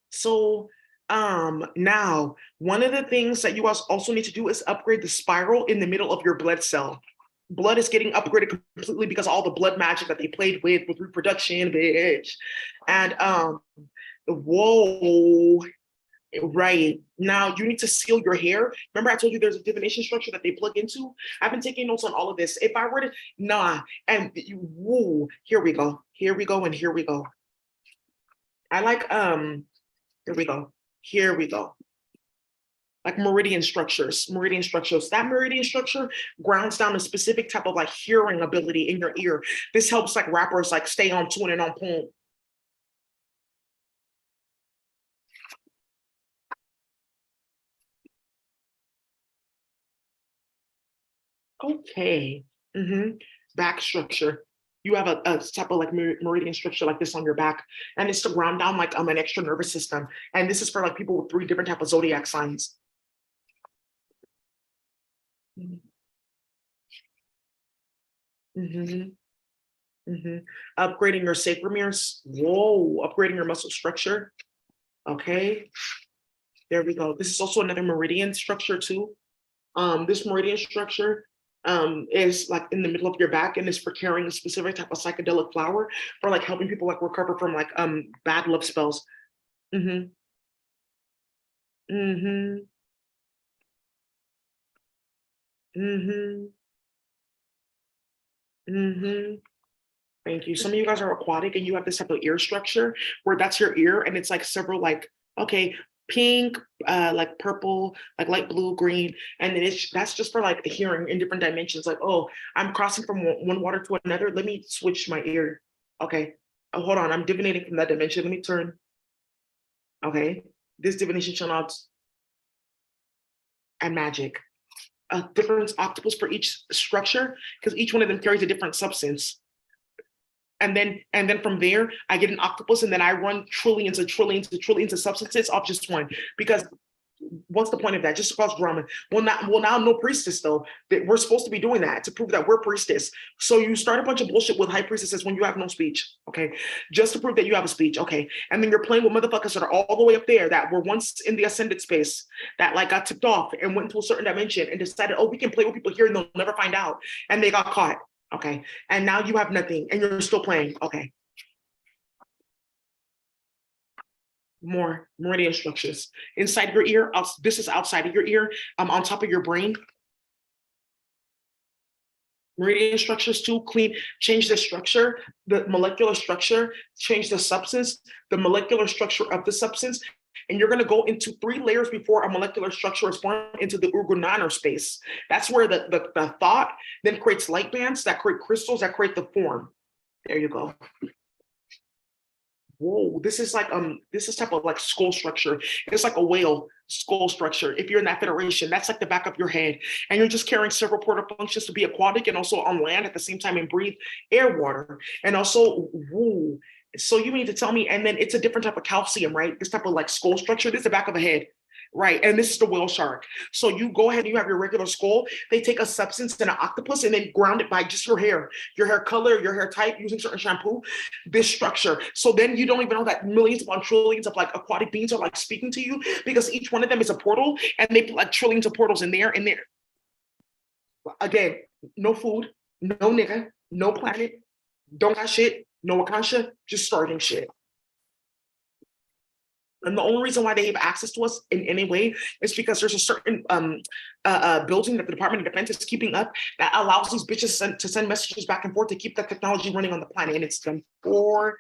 Speaker 1: So now one of the things that you guys also need to do is upgrade the spiral in the middle of your blood cell. Blood is getting upgraded completely because of all the blood magic that they played with reproduction, bitch. And whoa, right. Now you need to seal your hair. Remember I told you there's a divination structure that they plug into? I've been taking notes on all of this. If I were to, and woo, here we go, and here we go. I like, here we go. Here we go. Like meridian structures. That meridian structure grounds down a specific type of like hearing ability in your ear. This helps like rappers like stay on tune and on point. Okay. Back structure. You have a type of like meridian structure like this on your back, and it's to ground down like an extra nervous system. And this is for like people with 3 different type of zodiac signs. Mm-hmm. Mm-hmm. Upgrading your sacromeres. Whoa, upgrading your muscle structure. Okay, there we go. This is also another meridian structure too. This meridian structure is like in the middle of your back, and is for carrying a specific type of psychedelic flower for like helping people like recover from like bad love spells. Mm-hmm. Mm-hmm. Mm-hmm. Mm-hmm. Thank you. Some of you guys are aquatic and you have this type of ear structure where that's your ear, and it's like several like, okay, pink, like purple, like light blue, green, and then that's just for like hearing in different dimensions. Like, oh, I'm crossing from one water to another. Let me switch my ear. Okay. Oh, hold on. I'm divinating from that dimension. Let me turn. Okay. This divination channel and magic. A different octopus for each structure because each one of them carries a different substance. And then from there I get an octopus, and then I run trillions and trillions and trillions of substances off just one, because what's the point of that? Just to cause drama. Now no priestess though. That we're supposed to be doing that to prove that we're priestess. So you start a bunch of bullshit with high priestesses when you have no speech, okay? Just to prove that you have a speech, okay? And then you're playing with motherfuckers that are all the way up there that were once in the ascended space that like got tipped off and went into a certain dimension and decided, oh, we can play with people here and they'll never find out, and they got caught, okay? And now you have nothing and you're still playing, okay? More meridian structures inside your ear. This is outside of your ear, on top of your brain. Meridian structures too. Clean, change the structure, the molecular structure, change the substance, the molecular structure of the substance. And you're going to go into 3 layers before a molecular structure is formed into the Urgunana space. That's where the thought then creates light bands that create crystals that create the form. There you go. Whoa, this is type of like skull structure. It's like a whale skull structure. If you're in that federation, that's like the back of your head. And you're just carrying several portal functions to be aquatic and also on land at the same time and breathe air, water. And also, woo. So you need to tell me, and then it's a different type of calcium, right? This type of like skull structure. This is the back of a head. Right. And this is the whale shark. So you go ahead and you have your regular skull. They take a substance in an octopus and then ground it by just your hair color, your hair type, using certain shampoo, this structure. So then you don't even know that millions upon trillions of like aquatic beings are like speaking to you, because each one of them is a portal, and they put like trillions of portals in there and there. Again, no food, no nigga, no planet, don't got shit, no Akasha, just starting shit. And the only reason why they have access to us in any way is because there's a certain building that the Department of Defense is keeping up that allows these bitches to send messages back and forth to keep that technology running on the planet. And it's done for,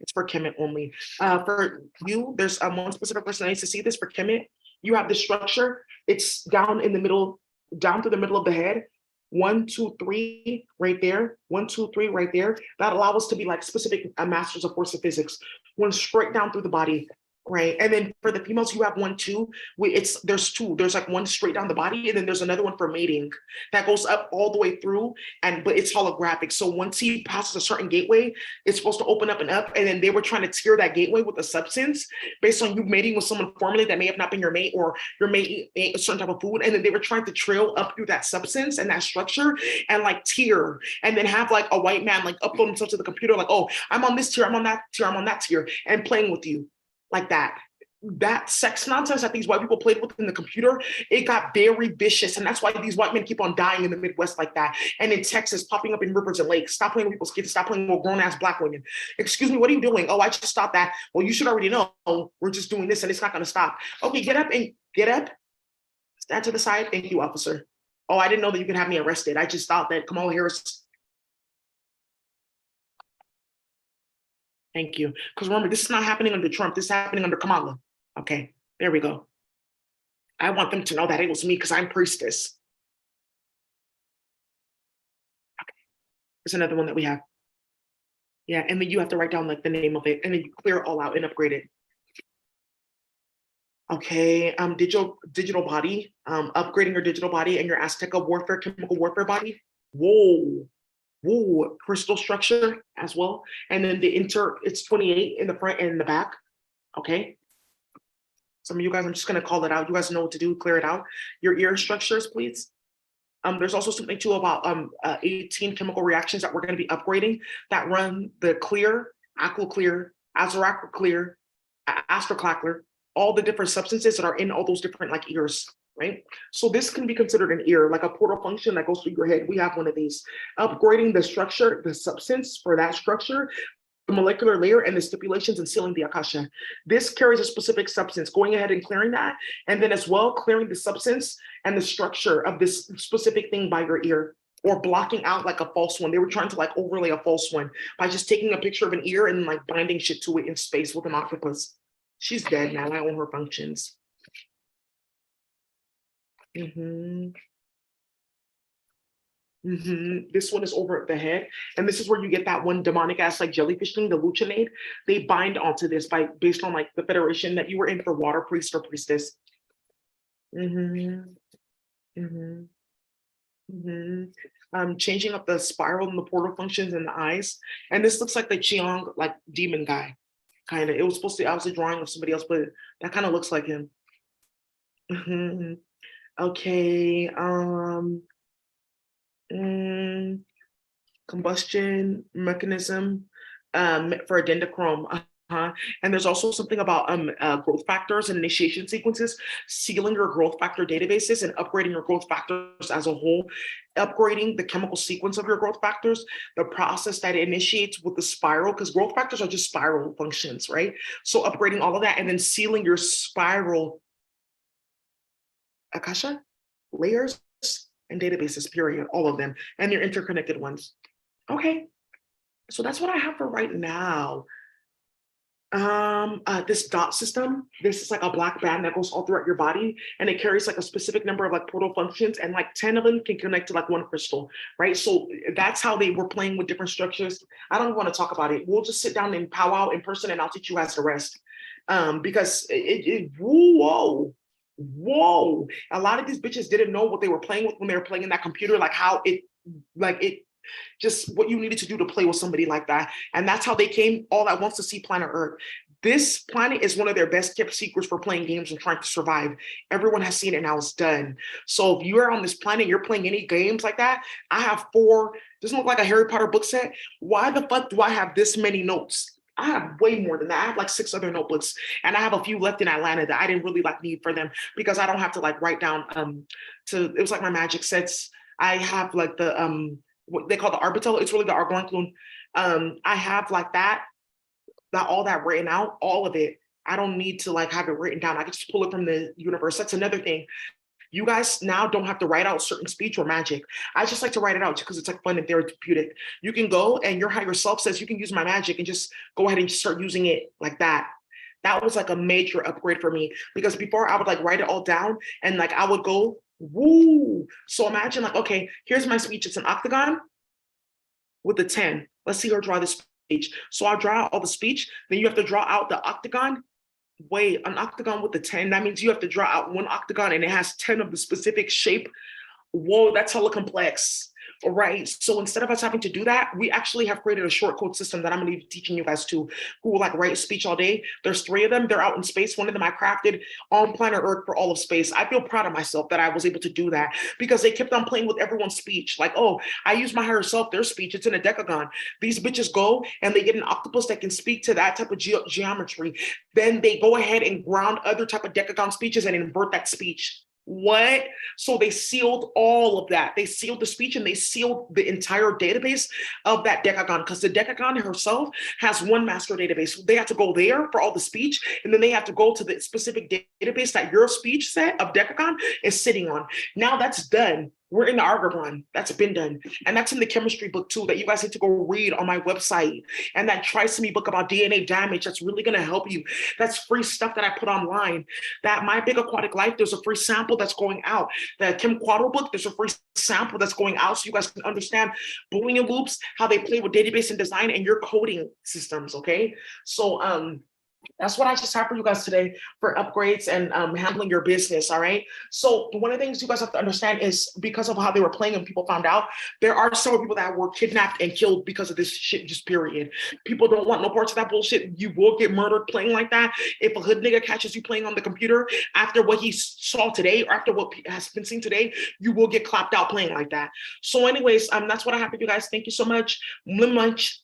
Speaker 1: It's for Kemet only. For you, there's one specific person that needs to see this. For Kemet, you have this structure. It's down in the middle, down to the middle of the head. 1, 2, 3 right there. 1, 2, 3 right there. That allow us to be like specific masters of force of physics. One straight down through the body, right? And then for the females, you have 1, 2. There's 2. There's like one straight down the body, and then there's another one for mating that goes up all the way through, but it's holographic. So once he passes a certain gateway, it's supposed to open up and up. And then they were trying to tear that gateway with a substance based on you mating with someone formerly that may have not been your mate, or your mate ate a certain type of food. And then they were trying to trail up through that substance and that structure and like tier, and then have like a white man like upload himself to the computer, like, oh, I'm on this tier, I'm on that tier, I'm on that tier, and playing with you like that. That sex nonsense that these white people played with in the computer, it got very vicious. And that's why these white men keep on dying in the Midwest like that. And in Texas, popping up in rivers and lakes. Stop playing with people's kids. Stop playing with grown-ass Black women. Excuse me, what are you doing? Oh, I just stopped that. Well, you should already know we're just doing this and it's not going to stop. Okay, get up. Stand to the side. Thank you, officer. Oh, I didn't know that you could have me arrested. I just thought that Kamala Harris. Thank you. Because remember, this is not happening under Trump. This is happening under Kamala. Okay, there we go. I want them to know that it was me because I'm priestess. Okay, there's another one that we have. Yeah, and then you have to write down like the name of it, and then you clear it all out and upgrade it. Okay, digital body, upgrading your digital body and your Azteca warfare, chemical warfare body. Whoa, whoa, crystal structure as well. And then it's 28 in the front and in the back. Okay. Some of you guys, I'm just gonna call it out. You guys know what to do, clear it out. Your ear structures, please. There's also something too about 18 chemical reactions that we're going to be upgrading that run the clear, aqua clear, azarac clear, astroclackler, all the different substances that are in all those different like ears, right? So this can be considered an ear, like a portal function that goes through your head. We have one of these. Upgrading the structure, the substance for that structure, the molecular layer, and the stipulations and sealing the akasha. This carries a specific substance, going ahead and clearing that, and then as well clearing the substance and the structure of this specific thing by your ear, or blocking out like a false one. They were trying to like overlay a false one by just taking a picture of an ear and like binding shit to it in space with an octopus. She's dead now. I own her functions. This one is over the head, and this is where you get that one demonic ass like jellyfish thing, the luchinade. They bind onto this based on like the federation that you were in for water priest or priestess. Changing up the spiral and the portal functions and the eyes, and this looks like the Cheong like demon guy, kind of. It was supposed to. I was a drawing of somebody else, but that kind of looks like him. Okay. Combustion mechanism for dendrochrome. And there's also something about growth factors and initiation sequences, sealing your growth factor databases and upgrading your growth factors as a whole, upgrading the chemical sequence of your growth factors, the process that it initiates with the spiral, because growth factors are just spiral functions, right? So upgrading all of that and then sealing your spiral akasha layers and databases, period, all of them, and your interconnected ones. Okay, so that's what I have for right now. This dot system, this is like a black band that goes all throughout your body, and it carries like a specific number of like portal functions, and like 10 of them can connect to like one crystal, right? So that's how they were playing with different structures. I don't want to talk about it. We'll just sit down and powwow in person, and I'll teach you guys the rest. Because whoa. A lot of these bitches didn't know what they were playing with when they were playing in that computer, like how it just what you needed to do to play with somebody like that. And that's how they came all at once to see planet Earth. This planet is one of their best kept secrets for playing games and trying to survive. Everyone has seen it now, it's done. So if you're on this planet, you're playing any games like that, I have 4, doesn't look like a Harry Potter book set. Why the fuck do I have this many notes? I have way more than that. I have like 6 other notebooks, and I have a few left in Atlanta that I didn't really like need for them because I don't have to like write down it was like my magic sets. I have like the what they call the Arbitel. It's really the Argonclone. I have like that all that written out, all of it. I don't need to like have it written down. I can just pull it from the universe. That's another thing. You guys now don't have to write out certain speech or magic. I just like to write it out because it's like fun and therapeutic. You can go and your higher self says you can use my magic and just go ahead and start using it like that. That was like a major upgrade for me because before I would like write it all down and like I would go, woo. So imagine like, okay, here's my speech. It's an octagon with a 10. Let's see her draw this speech. So I'll draw out all the speech. Then you have to draw out the octagon. Wait, an octagon with the 10, that means you have to draw out one octagon and it has 10 of the specific shape. Whoa, that's hella complex. All right, so instead of us having to do that, we actually have created a short code system that I'm going to be teaching you guys to, who will like write a speech all day. There's 3 of them. They're out in space. One of them I crafted on planet Earth for all of space. I feel proud of myself that I was able to do that because they kept on playing with everyone's speech. Like, oh, I use my higher self, their speech. It's in a decagon. These bitches go and they get an octopus that can speak to that type of geometry. Then they go ahead and ground other type of decagon speeches and invert that speech. What? So they sealed all of that. They sealed the speech and they sealed the entire database of that decagon because the decagon herself has one master database. They have to go there for all the speech, and then they have to go to the specific database that your speech set of decagon is sitting on. Now that's done. We're in the Argonne. That's been done. And that's in the chemistry book too, that you guys need to go read on my website. And that trisomy book about DNA damage, that's really going to help you. That's free stuff that I put online. That My Big Aquatic Life, there's a free sample that's going out. The Kim Quadro book, there's a free sample that's going out so you guys can understand Boolean loops, how they play with database and design and your coding systems, okay? So That's what I just have for you guys today for upgrades and handling your business. All right. So one of the things you guys have to understand is because of how they were playing and people found out, there are several people that were kidnapped and killed because of this shit, just period. People don't want no parts of that bullshit. You will get murdered playing like that. If a hood nigga catches you playing on the computer after what he saw today or after what has been seen today, you will get clapped out playing like that. So anyways, that's what I have for you guys. Thank you so much. Much.